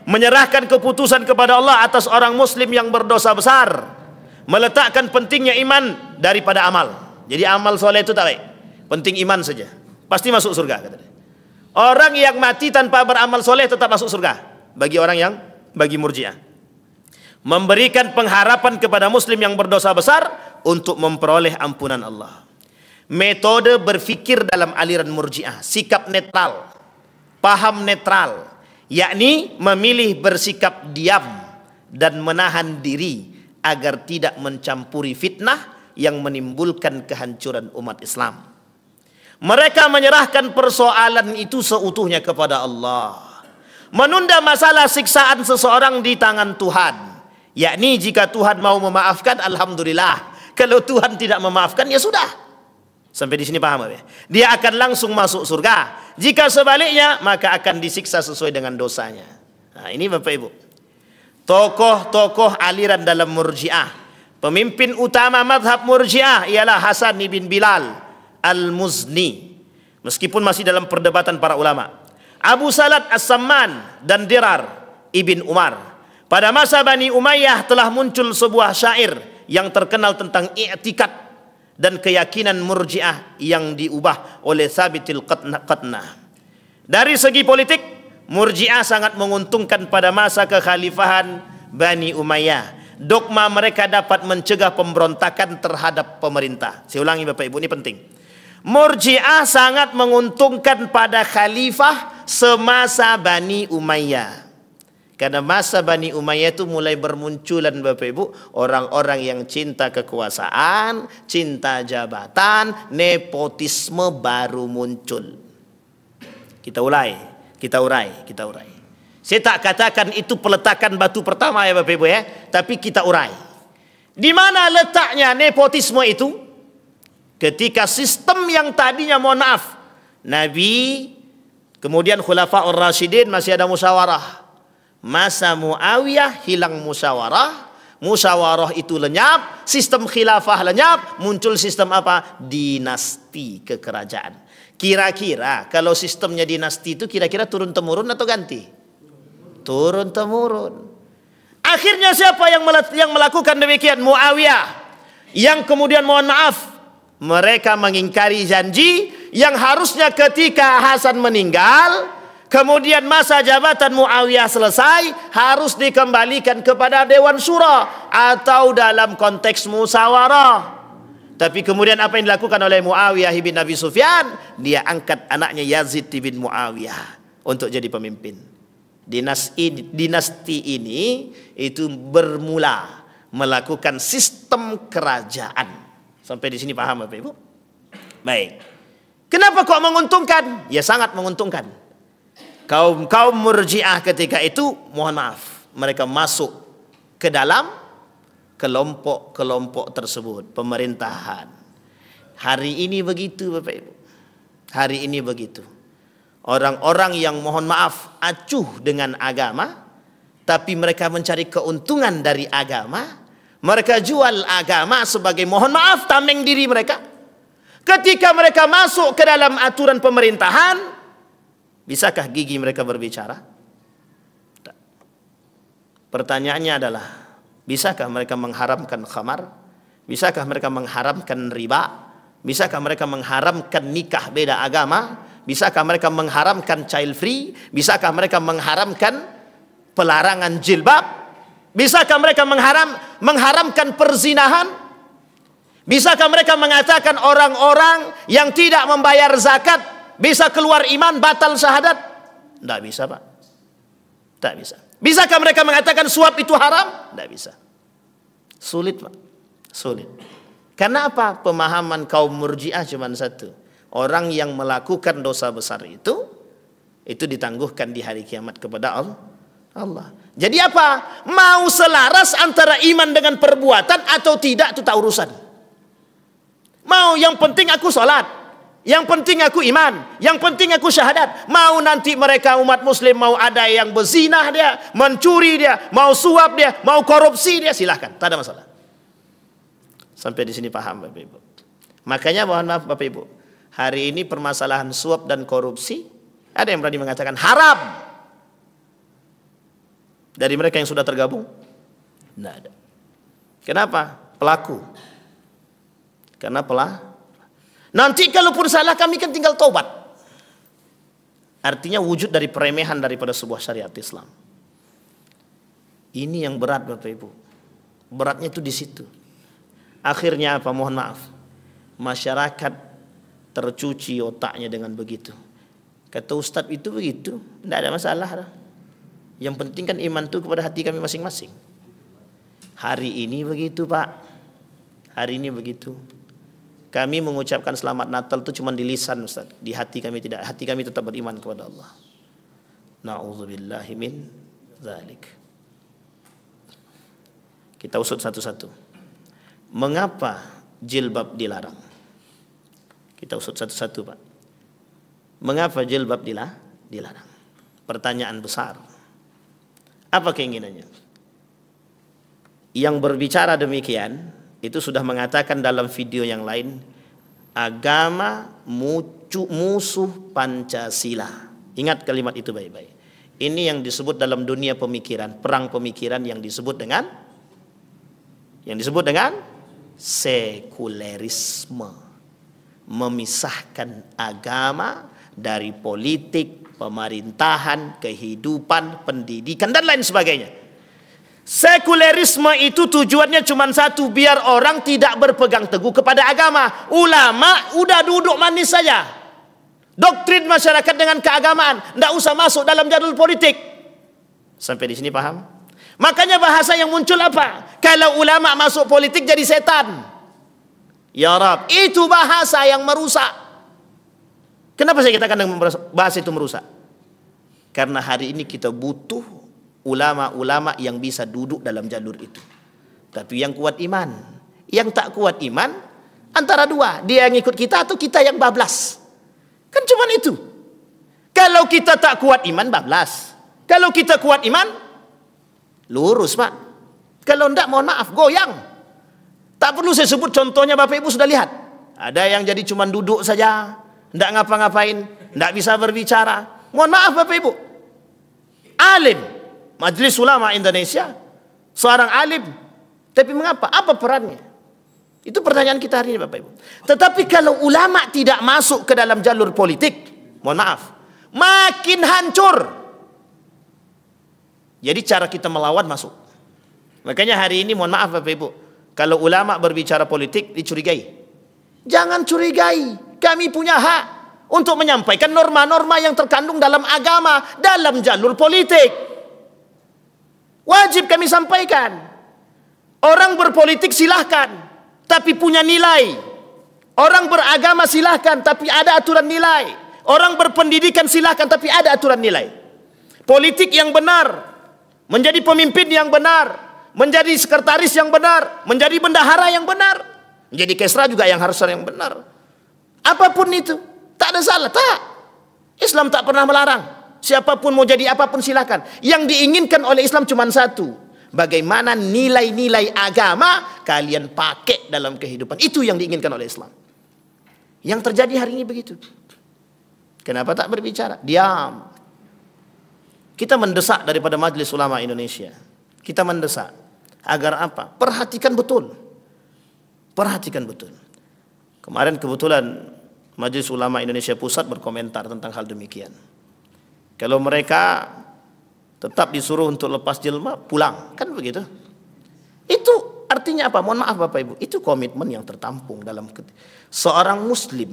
Menyerahkan keputusan kepada Allah atas orang muslim yang berdosa besar, meletakkan pentingnya iman daripada amal. Jadi amal soleh itu tak baik, penting iman saja, pasti masuk surga kata dia. Orang yang mati tanpa beramal soleh tetap masuk surga bagi Murji'ah. Memberikan pengharapan kepada muslim yang berdosa besar untuk memperoleh ampunan Allah. Metode berfikir dalam aliran Murji'ah, sikap netral, paham netral, yakni memilih bersikap diam dan menahan diri agar tidak mencampuri fitnah yang menimbulkan kehancuran umat Islam. Mereka menyerahkan persoalan itu seutuhnya kepada Allah. Menunda masalah siksaan seseorang di tangan Tuhan, yakni jika Tuhan mau memaafkan, alhamdulillah. Kalau Tuhan tidak memaafkan, ya sudah. Sampai di sini paham ya? Dia akan langsung masuk surga. Jika sebaliknya, maka akan disiksa sesuai dengan dosanya. Nah, ini Bapak Ibu, tokoh-tokoh aliran dalam Murji'ah. Pemimpin utama mazhab Murji'ah ialah Hasan bin Bilal Al-Muzni, meskipun masih dalam perdebatan para ulama. Abu Salat As-Samman dan Dirar ibn Umar. Pada masa Bani Umayyah telah muncul sebuah syair yang terkenal tentang i'tikad dan keyakinan Murji'ah yang diubah oleh Tsabitil Qatnah. Dari segi politik, Murji'ah sangat menguntungkan pada masa kekhalifahan Bani Umayyah. Dogma mereka dapat mencegah pemberontakan terhadap pemerintah. Saya ulangi Bapak Ibu, ini penting. Murji'ah sangat menguntungkan pada khalifah semasa Bani Umayyah. Karena masa Bani Umayyah itu mulai bermunculan Bapak Ibu, orang-orang yang cinta kekuasaan, cinta jabatan, nepotisme baru muncul. Kita urai. Saya tak katakan itu peletakan batu pertama ya Bapak Ibu ya, tapi kita urai. Di mana letaknya nepotisme itu? Ketika sistem yang tadinya, mohon maaf, Nabi, kemudian Khulafaur Rasyidin masih ada musyawarah. Masa Muawiyah hilang musyawarah, musyawarah itu lenyap, sistem khilafah lenyap, muncul sistem apa? Dinasti kekerajaan. Kira-kira kalau sistemnya dinasti itu kira-kira turun-temurun atau ganti? Turun-temurun. Akhirnya siapa yang melakukan demikian? Muawiyah. Yang kemudian mohon maaf, mereka mengingkari janji yang harusnya ketika Hasan meninggal, kemudian masa jabatan Muawiyah selesai, harus dikembalikan kepada Dewan Syura atau dalam konteks musyawarah. Tapi kemudian apa yang dilakukan oleh Muawiyah bin Abi Sufyan? Dia angkat anaknya Yazid bin Muawiyah untuk jadi pemimpin. Dinasti ini itu bermula melakukan sistem kerajaan. Sampai di sini paham Bapak Ibu? Baik. Kenapa kok menguntungkan? Ya sangat menguntungkan. Kaum Murji'ah ketika itu, mohon maaf, mereka masuk ke dalam kelompok-kelompok tersebut, pemerintahan. Hari ini begitu Bapak Ibu. Hari ini begitu. Orang-orang yang mohon maaf acuh dengan agama, tapi mereka mencari keuntungan dari agama. Mereka jual agama sebagai mohon maaf tameng diri mereka. Ketika mereka masuk ke dalam aturan pemerintahan, bisakah gigi mereka berbicara? Tak. Pertanyaannya adalah, bisakah mereka mengharamkan khamar? Bisakah mereka mengharamkan riba? Bisakah mereka mengharamkan nikah beda agama? Bisakah mereka mengharamkan child free? Bisakah mereka mengharamkan pelarangan jilbab? Bisakah mereka mengharamkan perzinahan? Bisakah mereka mengatakan orang-orang yang tidak membayar zakat bisa keluar iman, batal syahadat? Tidak bisa Pak. Tidak bisa. Bisakah mereka mengatakan suap itu haram? Tidak bisa. Sulit Pak. Sulit. Karena apa? Pemahaman kaum Murji'ah cuma satu. Orang yang melakukan dosa besar itu ditangguhkan di hari kiamat kepada Allah. Jadi apa? Mau selaras antara iman dengan perbuatan atau tidak, itu tak urusan. Mau yang penting aku sholat, yang penting aku iman, yang penting aku syahadat. Mau nanti mereka umat muslim mau ada yang berzinah dia, mencuri dia, mau suap dia, mau korupsi dia, silahkan, tak ada masalah. Sampai di sini paham Bapak Ibu. Makanya mohon maaf Bapak Ibu, hari ini permasalahan suap dan korupsi, ada yang berani mengatakan haram dari mereka yang sudah tergabung? Tidak ada. Kenapa? Pelaku. Karena nanti kalaupun salah kami kan tinggal taubat. Artinya wujud dari peremehan daripada sebuah syariat Islam. Ini yang berat Bapak Ibu. Beratnya itu di situ. Akhirnya apa? Mohon maaf. Masyarakat tercuci otaknya dengan begitu. Kata Ustadz itu begitu, tidak ada masalah. Yang penting kan iman itu kepada hati kami masing-masing. Hari ini begitu Pak. Hari ini begitu. Kami mengucapkan selamat Natal itu cuma di lisan Ustaz. Di hati kami tidak. Hati kami tetap beriman kepada Allah. Na'udzubillahi min dzalik. Kita usut satu-satu. Mengapa jilbab dilarang? Kita usut satu-satu Pak. Mengapa jilbab dilarang? Pertanyaan besar. Apa keinginannya? Yang berbicara demikian itu sudah mengatakan dalam video yang lain, agama musuh Pancasila. Ingat kalimat itu baik-baik. Ini yang disebut dalam dunia pemikiran, perang pemikiran yang disebut dengan sekulerisme. Memisahkan agama dari politik, pemerintahan, kehidupan, pendidikan dan lain sebagainya. Sekulerisme itu tujuannya cuma satu, biar orang tidak berpegang teguh kepada agama. Ulama udah duduk manis saja. Doktrin masyarakat dengan keagamaan, tidak usah masuk dalam jadul politik. Sampai di sini paham? Makanya bahasa yang muncul apa? Kalau ulama masuk politik jadi setan. Ya Rab, itu bahasa yang merusak. Kenapa saya katakan bahasa itu merusak? Karena hari ini kita butuh ulama-ulama yang bisa duduk dalam jalur itu. Tapi yang kuat iman. Yang tak kuat iman, antara dua. Dia yang ikut kita atau kita yang bablas. Kan cuma itu. Kalau kita tak kuat iman, bablas. Kalau kita kuat iman, lurus Pak. Kalau tidak, mohon maaf, goyang. Tak perlu saya sebut contohnya, Bapak Ibu sudah lihat. Ada yang jadi cuma duduk saja, tidak ngapa-ngapain, tidak bisa berbicara. Mohon maaf Bapak Ibu. Alim, Majelis Ulama Indonesia, seorang alim. Tapi mengapa? Apa perannya? Itu pertanyaan kita hari ini Bapak Ibu. Tetapi kalau ulama tidak masuk ke dalam jalur politik, mohon maaf, makin hancur. Jadi cara kita melawan masuk. Makanya hari ini mohon maaf Bapak Ibu, kalau ulama berbicara politik dicurigai. Jangan curigai. Kami punya hak untuk menyampaikan norma-norma yang terkandung dalam agama, dalam jalur politik. Wajib kami sampaikan. Orang berpolitik silahkan, tapi punya nilai. Orang beragama silahkan, tapi ada aturan nilai. Orang berpendidikan silahkan, tapi ada aturan nilai. Politik yang benar, menjadi pemimpin yang benar, menjadi sekretaris yang benar, menjadi bendahara yang benar, menjadi kesra juga yang harus yang benar. Apapun itu, tak ada salah, tak. Islam tak pernah melarang. Siapapun mau jadi apapun silakan. Yang diinginkan oleh Islam cuma satu. Bagaimana nilai-nilai agama kalian pakai dalam kehidupan. Itu yang diinginkan oleh Islam. Yang terjadi hari ini begitu. Kenapa tak berbicara? Diam. Kita mendesak daripada Majelis Ulama Indonesia. Kita mendesak. Agar apa? Perhatikan betul. Perhatikan betul. Kemarin kebetulan Majelis Ulama Indonesia Pusat berkomentar tentang hal demikian. Kalau mereka tetap disuruh untuk lepas jilbab, pulang. Kan begitu. Itu artinya apa? Mohon maaf Bapak Ibu. Itu komitmen yang tertampung dalam seorang muslim.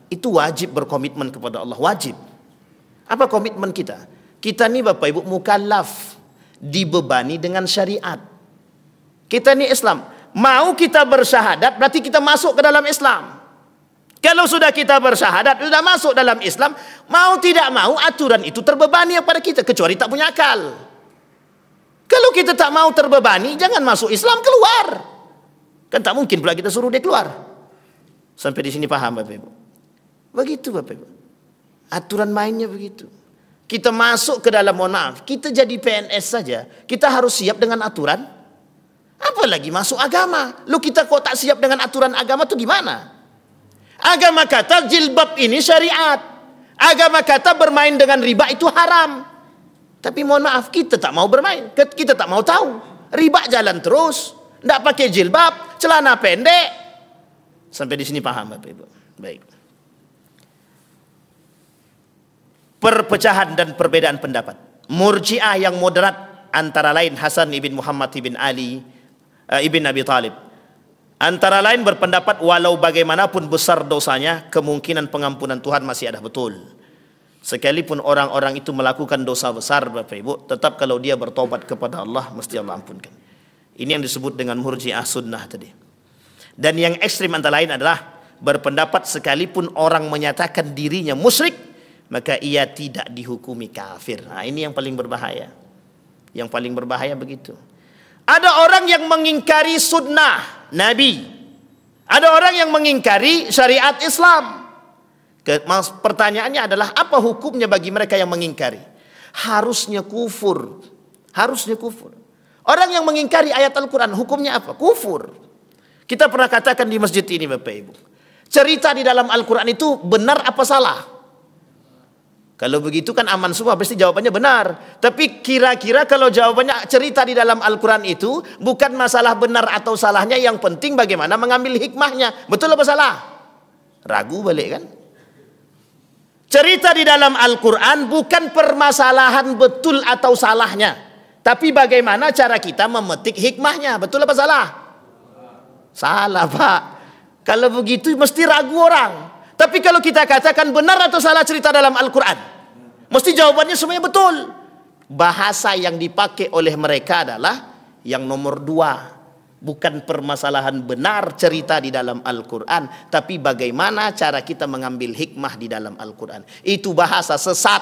Itu wajib berkomitmen kepada Allah. Wajib. Apa komitmen kita? Kita ni Bapak Ibu mukallaf. Dibebani dengan syariat. Kita ni Islam. Mau kita bersyahadat berarti kita masuk ke dalam Islam. Kalau sudah kita bersyahadat, sudah masuk dalam Islam, mau tidak mau aturan itu terbebani kepada kita, kecuali tak punya akal. Kalau kita tak mau terbebani, jangan masuk Islam, keluar. Kan tak mungkin pula kita suruh dia keluar. Sampai di sini paham Bapak Ibu? Begitu Bapak Ibu. Aturan mainnya begitu. Kita masuk ke dalam, mohon maaf, kita jadi PNS saja, kita harus siap dengan aturan. Apalagi masuk agama. Lu kita kok tak siap dengan aturan agama tuh gimana? Agama kata jilbab ini syariat. Agama kata bermain dengan riba itu haram. Tapi mohon maaf, kita tak mau bermain. Kita tak mau tahu. Riba jalan terus. Tidak pakai jilbab, celana pendek. Sampai di sini paham Bapak Ibu? Baik. Perpecahan dan perbedaan pendapat. Murji'ah yang moderat antara lain Hasan ibn Muhammad ibn Ali ibn Abi Talib. Antara lain berpendapat walau bagaimanapun besar dosanya, kemungkinan pengampunan Tuhan masih ada betul. Sekalipun orang-orang itu melakukan dosa besar Bapak Ibu, tetap kalau dia bertobat kepada Allah, mesti Allah ampunkan. Ini yang disebut dengan murji'ah sunnah tadi. Dan yang ekstrim antara lain adalah berpendapat sekalipun orang menyatakan dirinya musyrik, maka ia tidak dihukumi kafir. Nah, ini yang paling berbahaya. Yang paling berbahaya begitu. Ada orang yang mengingkari sunnah Nabi. Ada orang yang mengingkari syariat Islam. Pertanyaannya adalah apa hukumnya bagi mereka yang mengingkari? Harusnya kufur. Harusnya kufur. Orang yang mengingkari ayat Al-Quran hukumnya apa? Kufur. Kita pernah katakan di masjid ini Bapak Ibu, cerita di dalam Al-Quran itu benar apa salah? Kalau begitu kan aman semua, pasti jawabannya benar. Tapi kira-kira kalau jawabannya cerita di dalam Al-Quran itu bukan masalah benar atau salahnya, yang penting bagaimana mengambil hikmahnya. Betul apa salah? Ragu balik kan? Cerita di dalam Al-Quran bukan permasalahan betul atau salahnya, tapi bagaimana cara kita memetik hikmahnya. Betul apa salah? Salah Pak. Kalau begitu mesti ragu orang. Tapi kalau kita katakan benar atau salah cerita dalam Al-Quran, mesti jawabannya semuanya betul. Bahasa yang dipakai oleh mereka adalah yang nomor dua. Bukan permasalahan benar cerita di dalam Al-Quran, tapi bagaimana cara kita mengambil hikmah di dalam Al-Quran. Itu bahasa sesat.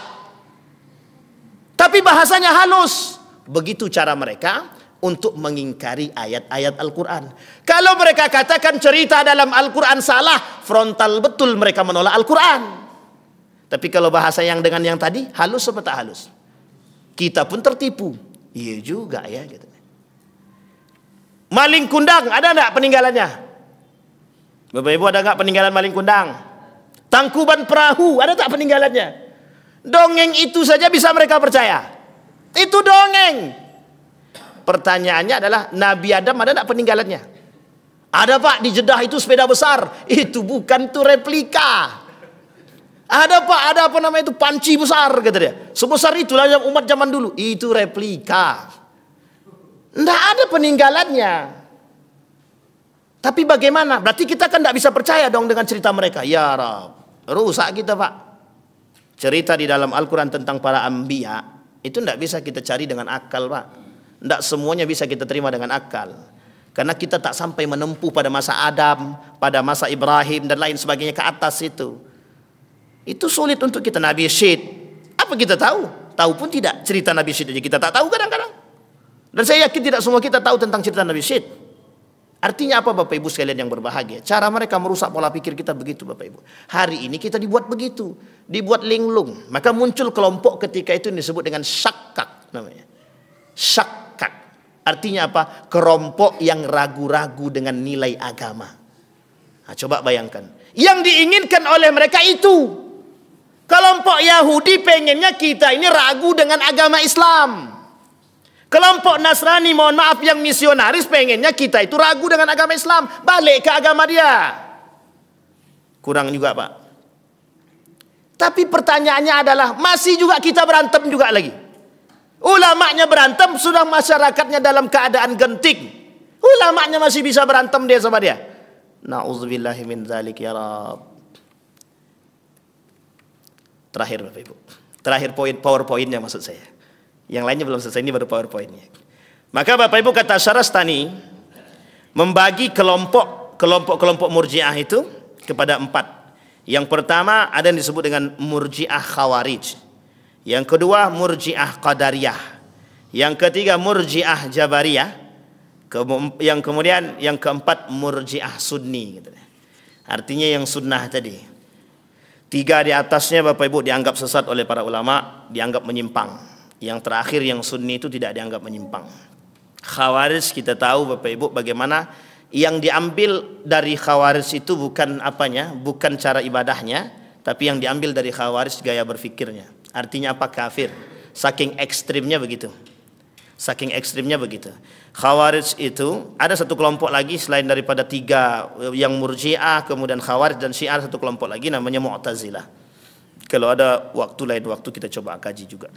Tapi bahasanya halus. Begitu cara mereka untuk mengingkari ayat-ayat Al-Quran. Kalau mereka katakan cerita dalam Al-Quran salah, frontal betul mereka menolak Al-Quran. Tapi kalau bahasa yang dengan yang tadi, halus atau tak halus? Kita pun tertipu. Iya juga ya gitu. Maling kundang, ada enggak peninggalannya? Bapak Ibu, ada enggak peninggalan maling kundang? Tangkuban perahu, ada tak peninggalannya? Dongeng itu saja bisa mereka percaya. Itu dongeng. Pertanyaannya adalah Nabi Adam ada enggak peninggalannya? Ada Pak, di Jeddah itu sepeda besar. Itu bukan tuh replika. Ada Pak, ada apa namanya itu panci besar kata dia. Sebesar itulah yang umat zaman dulu. Itu replika. Tidak ada peninggalannya. Tapi bagaimana? Berarti kita kan tidak bisa percaya dong dengan cerita mereka. Ya Rab, rusak kita Pak. Cerita di dalam Al-Quran tentang para anbiya itu tidak bisa kita cari dengan akal Pak. Tidak semuanya bisa kita terima dengan akal. Karena kita tak sampai menempuh pada masa Adam, pada masa Ibrahim dan lain sebagainya ke atas itu. Itu sulit untuk kita. Nabi Syed, apa kita tahu? Tahu pun tidak. Cerita Nabi Syed aja kita tak tahu kadang-kadang. Dan saya yakin tidak semua kita tahu tentang cerita Nabi Syed. Artinya apa Bapak Ibu sekalian yang berbahagia? Cara mereka merusak pola pikir kita begitu Bapak Ibu. Hari ini kita dibuat begitu. Dibuat linglung. Maka muncul kelompok ketika itu yang disebut dengan syakkak namanya. Syakkak. Artinya apa? Kelompok yang ragu-ragu dengan nilai agama. Nah, coba bayangkan. Yang diinginkan oleh mereka itu. Kelompok Yahudi pengennya kita ini ragu dengan agama Islam. Kelompok Nasrani, mohon maaf, yang misionaris pengennya kita itu ragu dengan agama Islam. Balik ke agama dia. Kurang juga Pak. Tapi pertanyaannya adalah masih juga kita berantem juga lagi. Ulamanya berantem, sudah masyarakatnya dalam keadaan genting. Ulamanya masih bisa berantem dia sama dia. Na'udzubillahi min dzalik ya Rab. Terakhir Bapak Ibu. Terakhir poin, PowerPoint-nya maksud saya. Yang lainnya belum selesai, ini baru PowerPoint-nya. Maka Bapak Ibu, kata Syarastani membagi kelompok Murji'ah itu kepada 4. Yang pertama ada yang disebut dengan Murji'ah Khawarij. Yang kedua Murji'ah Qadariyah. Yang ketiga Murji'ah Jabariyah. Yang kemudian yang keempat Murji'ah Sunni gitu. Artinya yang sunnah tadi. Tiga di atasnya Bapak Ibu dianggap sesat oleh para ulama, dianggap menyimpang. Yang terakhir yang sunni itu tidak dianggap menyimpang. Khawarij kita tahu Bapak Ibu bagaimana yang diambil dari Khawarij itu bukan apanya, bukan cara ibadahnya, tapi yang diambil dari Khawarij gaya berfikirnya. Artinya apa? Kafir. Saking ekstrimnya begitu. Saking ekstrimnya begitu. Khawarij itu ada satu kelompok lagi selain daripada tiga yang Murji'ah, kemudian Khawarij dan Syiah, satu kelompok lagi namanya Mu'tazilah. Kalau ada waktu lain waktu kita coba kaji juga.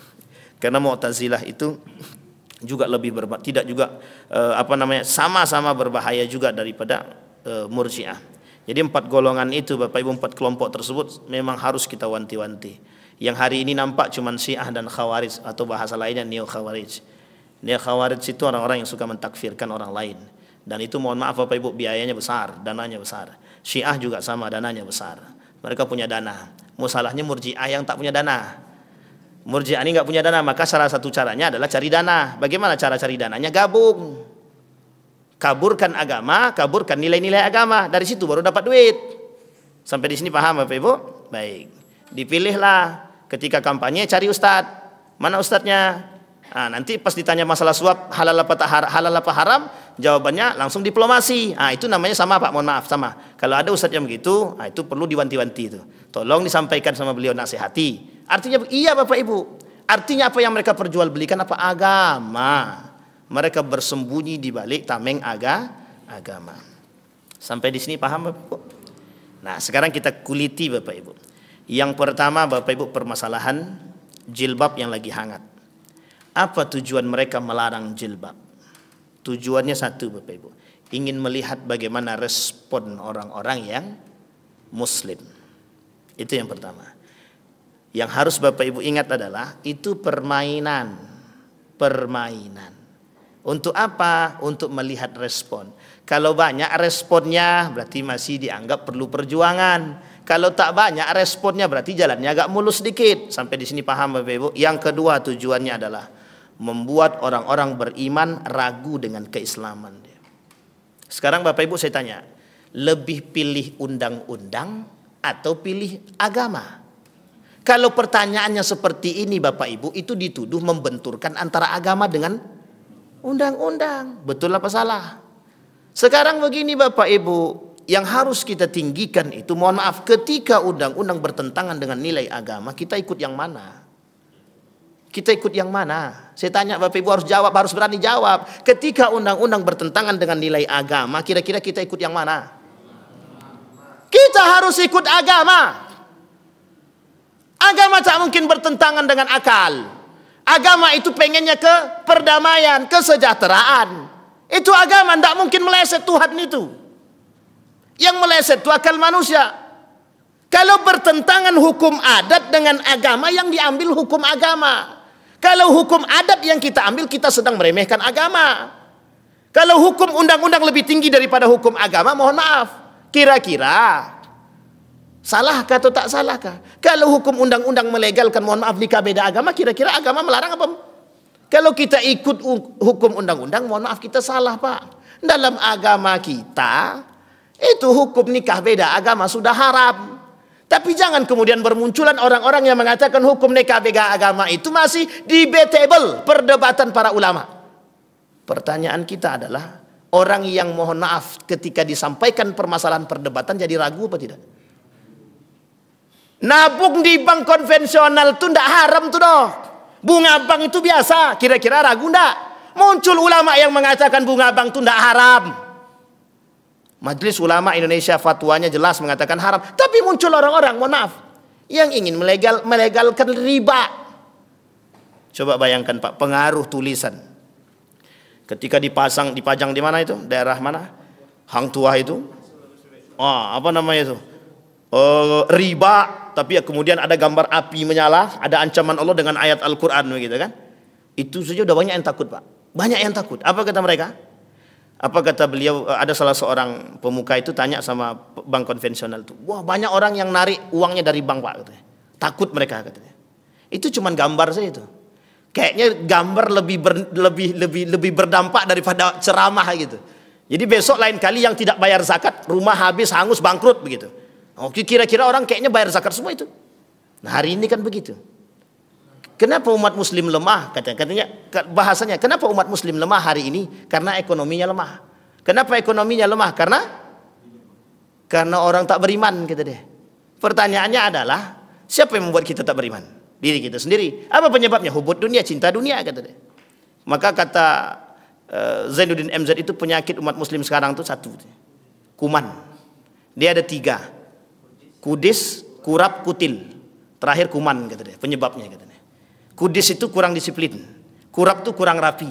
Karena Mu'tazilah itu juga lebih tidak juga sama-sama berbahaya juga daripada Murji'ah. Jadi 4 golongan itu Bapak Ibu, 4 kelompok tersebut memang harus kita wanti-wanti. Yang hari ini nampak cuman Syiah dan Khawarij atau bahasa lainnya Neo Khawarij. Neo Khawarij itu orang-orang yang suka mentakfirkan orang lain. Dan itu mohon maaf Bapak Ibu biayanya besar, dananya besar. Syiah juga sama, dananya besar. Mereka punya dana. Masalahnya Murji'ah yang tak punya dana. Murji'ah ini nggak punya dana, maka salah satu caranya adalah cari dana. Bagaimana cara cari dananya? Gabung. Kaburkan agama, kaburkan nilai-nilai agama. Dari situ baru dapat duit. Sampai di sini paham Bapak Ibu? Baik. Dipilihlah ketika kampanye cari ustadz. Mana ustadznya? Nah, nanti pas ditanya masalah suap halal apa haram, jawabannya langsung diplomasi. Nah, itu namanya sama Pak, mohon maaf sama. Kalau ada ustadz yang begitu, nah, itu perlu diwanti-wanti itu. Tolong disampaikan sama beliau, nasihati. Artinya iya Bapak Ibu. Artinya apa yang mereka perjualbelikan apa? Agama. Mereka bersembunyi di balik tameng agama. Sampai di sini paham Bapak Ibu? Nah, sekarang kita kuliti Bapak Ibu. Yang pertama Bapak Ibu permasalahan jilbab yang lagi hangat. Apa tujuan mereka melarang jilbab? Tujuannya satu Bapak Ibu, ingin melihat bagaimana respon orang-orang yang muslim. Itu yang pertama. Yang harus Bapak Ibu ingat adalah itu permainan. Untuk apa? Untuk melihat respon. Kalau banyak responnya berarti masih dianggap perlu perjuangan. Kalau tak banyak responnya berarti jalannya agak mulus sedikit. Sampai di sini paham Bapak Ibu? Yang kedua tujuannya adalah membuat orang-orang beriman ragu dengan keislaman. Sekarang Bapak Ibu saya tanya, lebih pilih undang-undang atau pilih agama? Kalau pertanyaannya seperti ini Bapak Ibu, itu dituduh membenturkan antara agama dengan undang-undang. Betul apa salah? Sekarang begini Bapak Ibu, yang harus kita tinggikan itu, mohon maaf, ketika undang-undang bertentangan dengan nilai agama, kita ikut yang mana? Kita ikut yang mana? Saya tanya Bapak Ibu harus jawab, harus berani jawab. Ketika undang-undang bertentangan dengan nilai agama, kira-kira kita ikut yang mana? Kita harus ikut agama. Agama tak mungkin bertentangan dengan akal. Agama itu pengennya ke perdamaian, kesejahteraan. Itu agama, tidak mungkin meleset Tuhan itu. Yang meleset itu akal manusia. Kalau bertentangan hukum adat dengan agama, yang diambil hukum agama. Kalau hukum adat yang kita ambil, kita sedang meremehkan agama. Kalau hukum undang-undang lebih tinggi daripada hukum agama, mohon maaf, kira-kira salahkah atau tak salahkah? Kalau hukum undang-undang melegalkan, mohon maaf, nikah beda agama, kira-kira agama melarang apa? Kalau kita ikut hukum undang-undang, mohon maaf, kita salah Pak. Dalam agama kita, itu hukum nikah beda agama sudah haram. Tapi jangan kemudian bermunculan orang-orang yang mengatakan hukum nikah beda agama itu masih debatable, perdebatan para ulama. Pertanyaan kita adalah, orang yang mohon maaf ketika disampaikan permasalahan perdebatan jadi ragu apa tidak? Nabung di bank konvensional itu tidak haram tuh dong. Bunga bank itu biasa, kira-kira ragu enggak? Muncul ulama yang mengatakan bunga bank itu tidak haram. Majelis Ulama Indonesia fatwanya jelas mengatakan haram. Tapi muncul orang-orang, mohon maaf, yang ingin melegalkan riba. Coba bayangkan Pak, pengaruh tulisan. Ketika dipajang di mana itu? Daerah mana? Hang Tuah itu. Apa namanya itu? Riba, tapi ya kemudian ada gambar api menyala, ada ancaman Allah dengan ayat Al-Quran begitu kan? Itu saja udah banyak yang takut Pak. Banyak yang takut. Apa kata mereka? Apa kata beliau? Ada salah seorang pemuka itu tanya sama bank konvensional itu, wah banyak orang yang narik uangnya dari bank Pak katanya. Takut mereka katanya. Itu cuma gambar saja itu. Kayaknya gambar lebih berdampak daripada ceramah gitu. Jadi besok lain kali yang tidak bayar zakat, rumah habis, hangus, bangkrut begitu. Oke, kira-kira orang kayaknya bayar zakat semua itu. Nah, hari ini kan begitu. Kenapa umat muslim lemah? Katanya bahasanya, kenapa umat muslim lemah hari ini? Karena ekonominya lemah. Kenapa ekonominya lemah? Karena orang tak beriman, kata dia. Pertanyaannya adalah, siapa yang membuat kita tak beriman? Diri kita sendiri. Apa penyebabnya? Hubud dunia, cinta dunia, kata dia. Maka kata Zainuddin MZ itu penyakit umat muslim sekarang itu satu, kuman. Dia ada 3, kudis, kurap, kutil. Terakhir kuman, kata dia, penyebabnya, kata dia. Kudis itu kurang disiplin, kurap itu kurang rapi,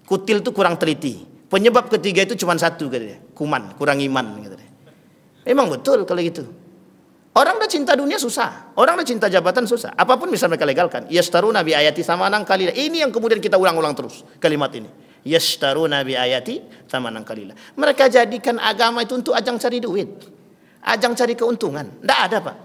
kutil itu kurang teliti. Penyebab ketiga itu cuma satu, kata dia, kuman, kurang iman, kata dia. Memang betul kalau gitu. Orang udah cinta dunia susah, orang udah cinta jabatan susah. Apapun bisa mereka legalkan. Yashtaruna bi ayati samanan qalila. Ini yang kemudian kita ulang-ulang terus kalimat ini. Yashtaruna bi ayati samanan qalila. Mereka jadikan agama itu untuk ajang cari duit, ajang cari keuntungan. Tidak ada, Pak.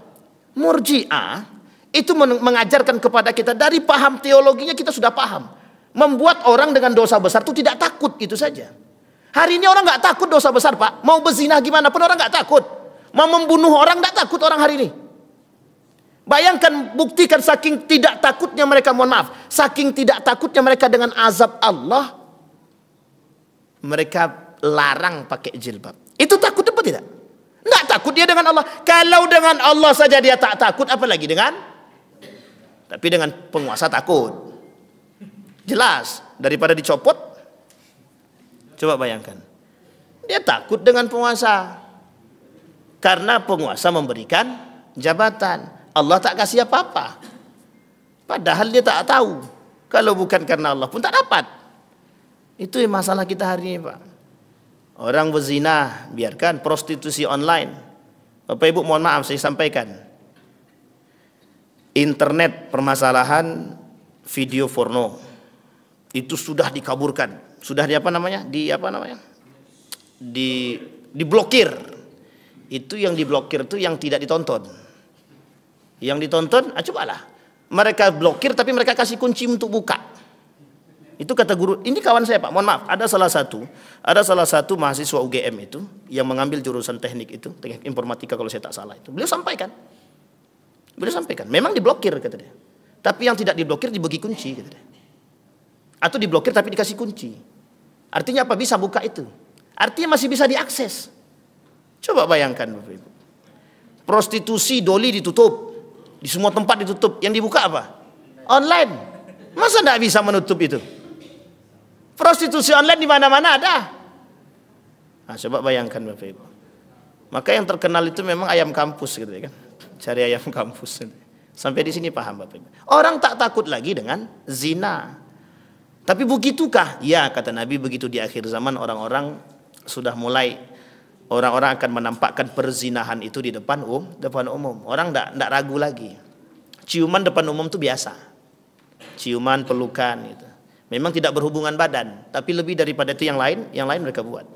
Murji'ah itu mengajarkan kepada kita dari paham teologinya kita sudah paham. Membuat orang dengan dosa besar itu tidak takut, itu saja. Hari ini orang nggak takut dosa besar, Pak. Mau berzina gimana pun orang nggak takut. Mau membunuh orang nggak takut orang hari ini. Bayangkan, buktikan saking tidak takutnya mereka, mohon maaf, saking tidak takutnya mereka dengan azab Allah, mereka larang pakai jilbab. Itu takut apa tidak? Nggak takut dia dengan Allah. Kalau dengan Allah saja dia tak takut, apalagi tapi dengan penguasa takut. Jelas, daripada dicopot. Coba bayangkan. Dia takut dengan penguasa. Karena penguasa memberikan jabatan. Allah tak kasih apa-apa. Padahal dia tak tahu. Kalau bukan karena Allah pun tak dapat. Itu yang masalah kita hari ini, Pak. Orang berzina, biarkan. Prostitusi online. Bapak Ibu mohon maaf saya sampaikan. Internet permasalahan video porno. Itu sudah dikaburkan. Sudah diblokir. Itu yang diblokir itu yang tidak ditonton. Yang ditonton, cobalah. Mereka blokir tapi mereka kasih kunci untuk buka. Itu kata guru. Ini kawan saya, Pak. Mohon maaf. Ada salah satu mahasiswa UGM itu yang mengambil jurusan teknik itu, teknik informatika kalau saya tak salah itu. Beliau sampaikan. Memang diblokir, kata dia. Tapi yang tidak diblokir dibagi kunci, kata dia. Atau diblokir tapi dikasih kunci. Artinya apa? Bisa buka itu. Artinya masih bisa diakses. Coba bayangkan, Bapak Ibu. Prostitusi doli ditutup. Di semua tempat ditutup. Yang dibuka apa? Online. Masa tidak bisa menutup itu? Prostitusi online di mana-mana ada. Nah, coba bayangkan, Bapak Ibu. Maka yang terkenal itu memang ayam kampus gitu kan. Cari ayam kampus. Sampai di sini paham, Bapak Ibu. Orang tak takut lagi dengan zina. Tapi begitukah? Ya, kata Nabi, begitu di akhir zaman orang-orang sudah mulai, orang-orang akan menampakkan perzinahan itu di depan umum. Orang tidak ragu lagi. Ciuman depan umum itu biasa. Ciuman, pelukan gitu. Memang tidak berhubungan badan, tapi lebih daripada itu yang lain mereka buat.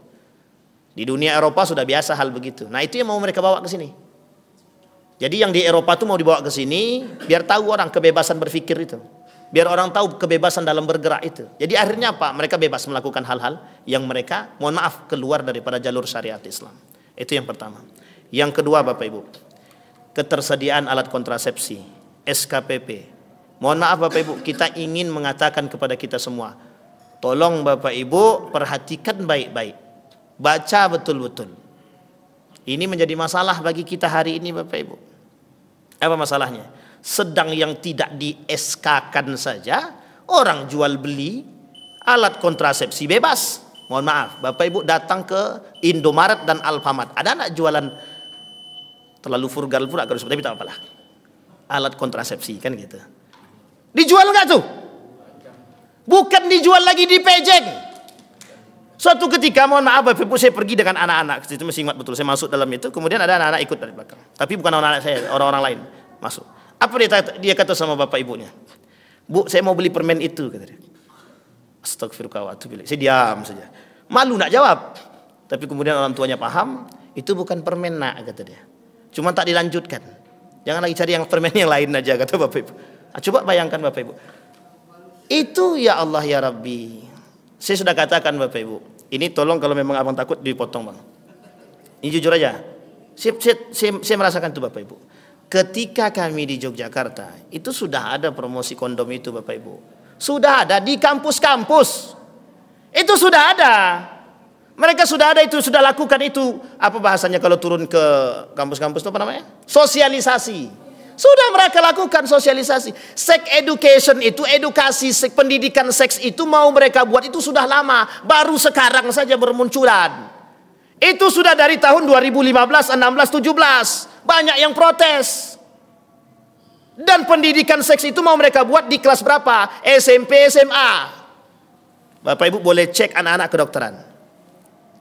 Di dunia Eropa sudah biasa hal begitu. Nah, itu yang mau mereka bawa ke sini. Jadi yang di Eropa itu mau dibawa ke sini biar tahu orang kebebasan berpikir itu. Biar orang tahu kebebasan dalam bergerak itu. Jadi akhirnya apa? Mereka bebas melakukan hal-hal yang mereka, mohon maaf, keluar daripada jalur syariat Islam. Itu yang pertama. Yang kedua, Bapak Ibu, ketersediaan alat kontrasepsi, SKPP. Mohon maaf Bapak Ibu, kita ingin mengatakan kepada kita semua, tolong Bapak Ibu perhatikan baik-baik. Baca betul-betul. Ini menjadi masalah bagi kita hari ini, Bapak Ibu. Apa masalahnya? Sedang yang tidak di SK-kan saja, orang jual beli alat kontrasepsi bebas. Mohon maaf, Bapak Ibu datang ke Indomaret dan Alfamart, ada anak jualan, terlalu vulgar pula kalau seperti itu, tak apalah, alat kontrasepsi kan gitu. Dijual nggak tuh? Bukan dijual lagi, dipejeng. Suatu ketika, mohon maaf Bapak Ibu, saya pergi dengan anak-anak, itu masih ingat betul, saya masuk dalam itu, kemudian ada anak-anak ikut dari belakang, tapi bukan anak-anak saya, orang-orang lain masuk. Apa dia kata sama bapak ibunya? Bu, saya mau beli permen itu, kata dia. Astagfirullah, saya diam saja. Malu nak jawab. Tapi kemudian orang tuanya paham, itu bukan permen nak, kata dia. Cuma tak dilanjutkan. Jangan lagi cari yang permen yang lain aja, kata bapak ibu. Coba bayangkan bapak ibu. Itu ya Allah ya Rabbi. Saya sudah katakan Bapak Ibu. Ini tolong kalau memang abang takut dipotong bang. Ini jujur aja. Saya merasakan itu Bapak Ibu. Ketika kami di Yogyakarta, itu sudah ada promosi kondom itu Bapak Ibu. Sudah ada di kampus-kampus. Itu sudah ada. Mereka sudah ada itu, sudah lakukan itu. Apa bahasanya kalau turun ke kampus-kampus itu apa namanya? Sosialisasi. Sudah mereka lakukan sosialisasi. Sex education itu, edukasi pendidikan seks itu mau mereka buat itu sudah lama. Baru sekarang saja bermunculan. Itu sudah dari tahun 2015, 16, 17. Banyak yang protes. Dan pendidikan seks itu mau mereka buat di kelas berapa? SMP, SMA. Bapak Ibu boleh cek anak-anak kedokteran.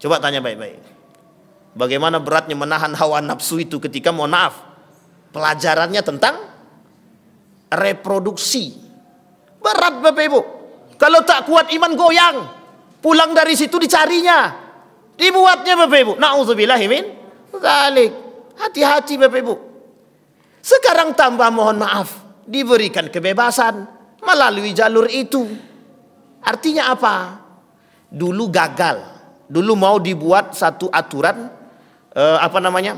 Coba tanya baik-baik. Bagaimana beratnya menahan hawa nafsu itu ketika, mohon maaf, pelajarannya tentang reproduksi. Berat Bapak Ibu. Kalau tak kuat iman goyang. Pulang dari situ dicarinya. Dibuatnya Bapak Ibu. Na'udzubillahi min dzalik. Hati-hati Bapak Ibu. Sekarang tambah mohon maaf, diberikan kebebasan melalui jalur itu. Artinya apa? Dulu gagal. Dulu mau dibuat satu aturan apa namanya?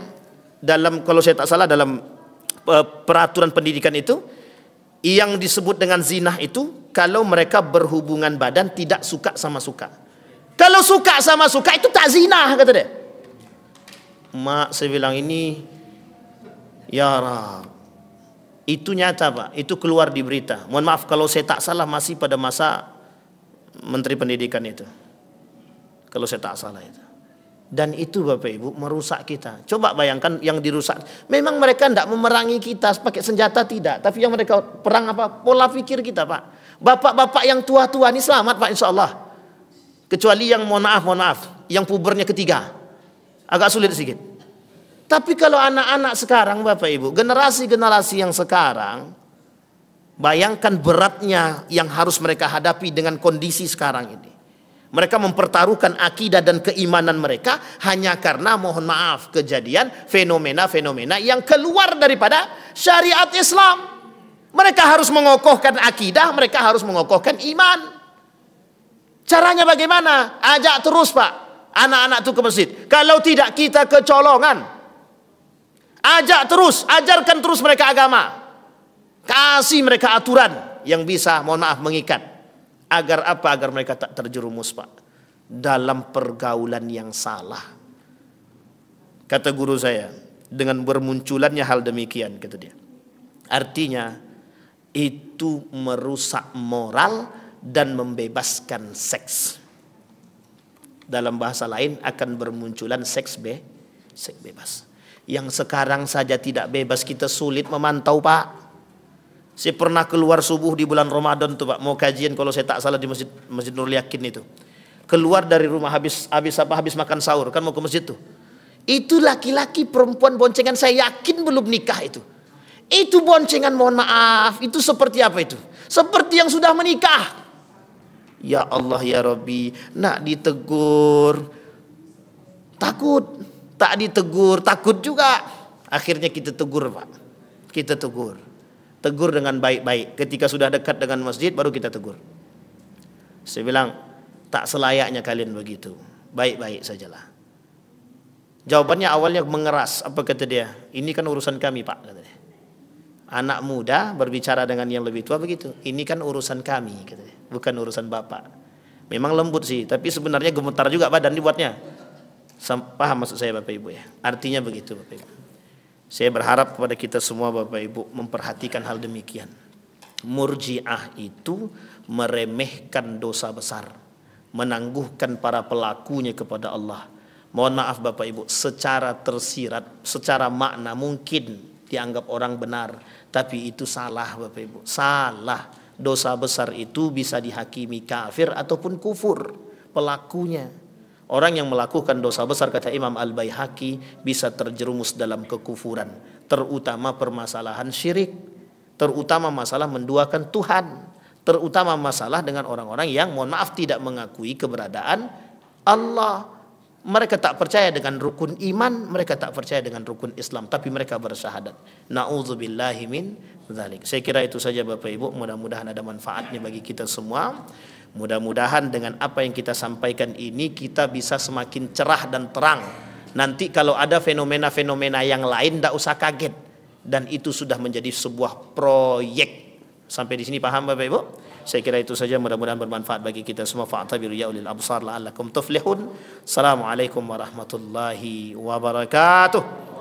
Dalam, kalau saya tak salah, dalam peraturan pendidikan itu yang disebut dengan zina itu kalau mereka berhubungan badan tidak suka sama suka. Kalau suka sama suka itu tak zina, kata dia. Mak, saya bilang ini ya Rab, itu nyata Pak, itu keluar di berita. Mohon maaf kalau saya tak salah masih pada masa Menteri Pendidikan itu. Kalau saya tak salah itu. Dan itu Bapak Ibu merusak kita. Coba bayangkan yang dirusak. Memang mereka tidak memerangi kita pakai senjata, tidak. Tapi yang mereka perang apa? Pola pikir kita Pak. Bapak-bapak yang tua-tua ini selamat Pak insya Allah. Kecuali yang mohon maaf. Yang pubernya ketiga. Agak sulit sedikit. Tapi kalau anak-anak sekarang Bapak Ibu. Generasi-generasi yang sekarang. Bayangkan beratnya yang harus mereka hadapi dengan kondisi sekarang ini. Mereka mempertaruhkan akidah dan keimanan mereka hanya karena mohon maaf kejadian fenomena-fenomena yang keluar daripada syariat Islam. Mereka harus mengokohkan akidah, mereka harus mengokohkan iman. Caranya bagaimana? Ajak terus Pak anak-anak itu ke masjid. Kalau tidak kita kecolongan. Ajak terus, ajarkan terus mereka agama. Kasih mereka aturan yang bisa mohon maaf mengikat. Agar apa? Agar mereka tak terjerumus Pak dalam pergaulan yang salah. Kata guru saya, dengan bermunculannya hal demikian, kata dia, artinya itu merusak moral dan membebaskan seks. Dalam bahasa lain akan bermunculan seks bebas. Yang sekarang saja tidak bebas, kita sulit memantau Pak. Saya pernah keluar subuh di bulan Ramadan tuh Pak, mau kajian kalau saya tak salah di Masjid Nurul Yakin itu. Keluar dari rumah habis makan sahur kan mau ke masjid tuh. Itu laki-laki perempuan boncengan, saya yakin belum nikah itu. Itu boncengan mohon maaf, itu seperti apa itu? Seperti yang sudah menikah. Ya Allah ya Rabbi, nak ditegur takut, tak ditegur takut juga. Akhirnya kita tegur Pak. Kita tegur. Tegur dengan baik-baik. Ketika sudah dekat dengan masjid baru kita tegur. Saya bilang tak selayaknya kalian begitu. Baik-baik sajalah. Jawabannya awalnya mengeras. Apa kata dia? Ini kan urusan kami Pak, kata dia. Anak muda berbicara dengan yang lebih tua begitu. Ini kan urusan kami, kata dia. Bukan urusan bapak. Memang lembut sih, tapi sebenarnya gemetar juga badan dibuatnya. Paham maksud saya Bapak Ibu ya? Artinya begitu Bapak Ibu. Saya berharap kepada kita semua Bapak Ibu memperhatikan hal demikian. Murji'ah itu meremehkan dosa besar, menangguhkan para pelakunya kepada Allah. Mohon maaf Bapak Ibu, secara tersirat, secara makna mungkin dianggap orang benar, tapi itu salah Bapak Ibu. Salah. Dosa besar itu bisa dihakimi kafir ataupun kufur pelakunya. Orang yang melakukan dosa besar, kata Imam Al-Baihaqi, bisa terjerumus dalam kekufuran, terutama permasalahan syirik, terutama masalah menduakan Tuhan, terutama masalah dengan orang-orang yang mohon maaf tidak mengakui keberadaan Allah. Mereka tak percaya dengan rukun iman, mereka tak percaya dengan rukun Islam, tapi mereka bersyahadat. Na'udzubillahi min dzalik. Saya kira itu saja Bapak Ibu, mudah-mudahan ada manfaatnya bagi kita semua. Mudah-mudahan dengan apa yang kita sampaikan ini kita bisa semakin cerah dan terang. Nanti kalau ada fenomena-fenomena yang lain, tidak usah kaget. Dan itu sudah menjadi sebuah proyek. Sampai di sini paham Bapak Ibu? Saya kira itu saja, mudah-mudahan bermanfaat bagi kita semua. Fa'tabiru ya ulil absar la'allakum tuflihun. Assalamualaikum warahmatullahi wabarakatuh.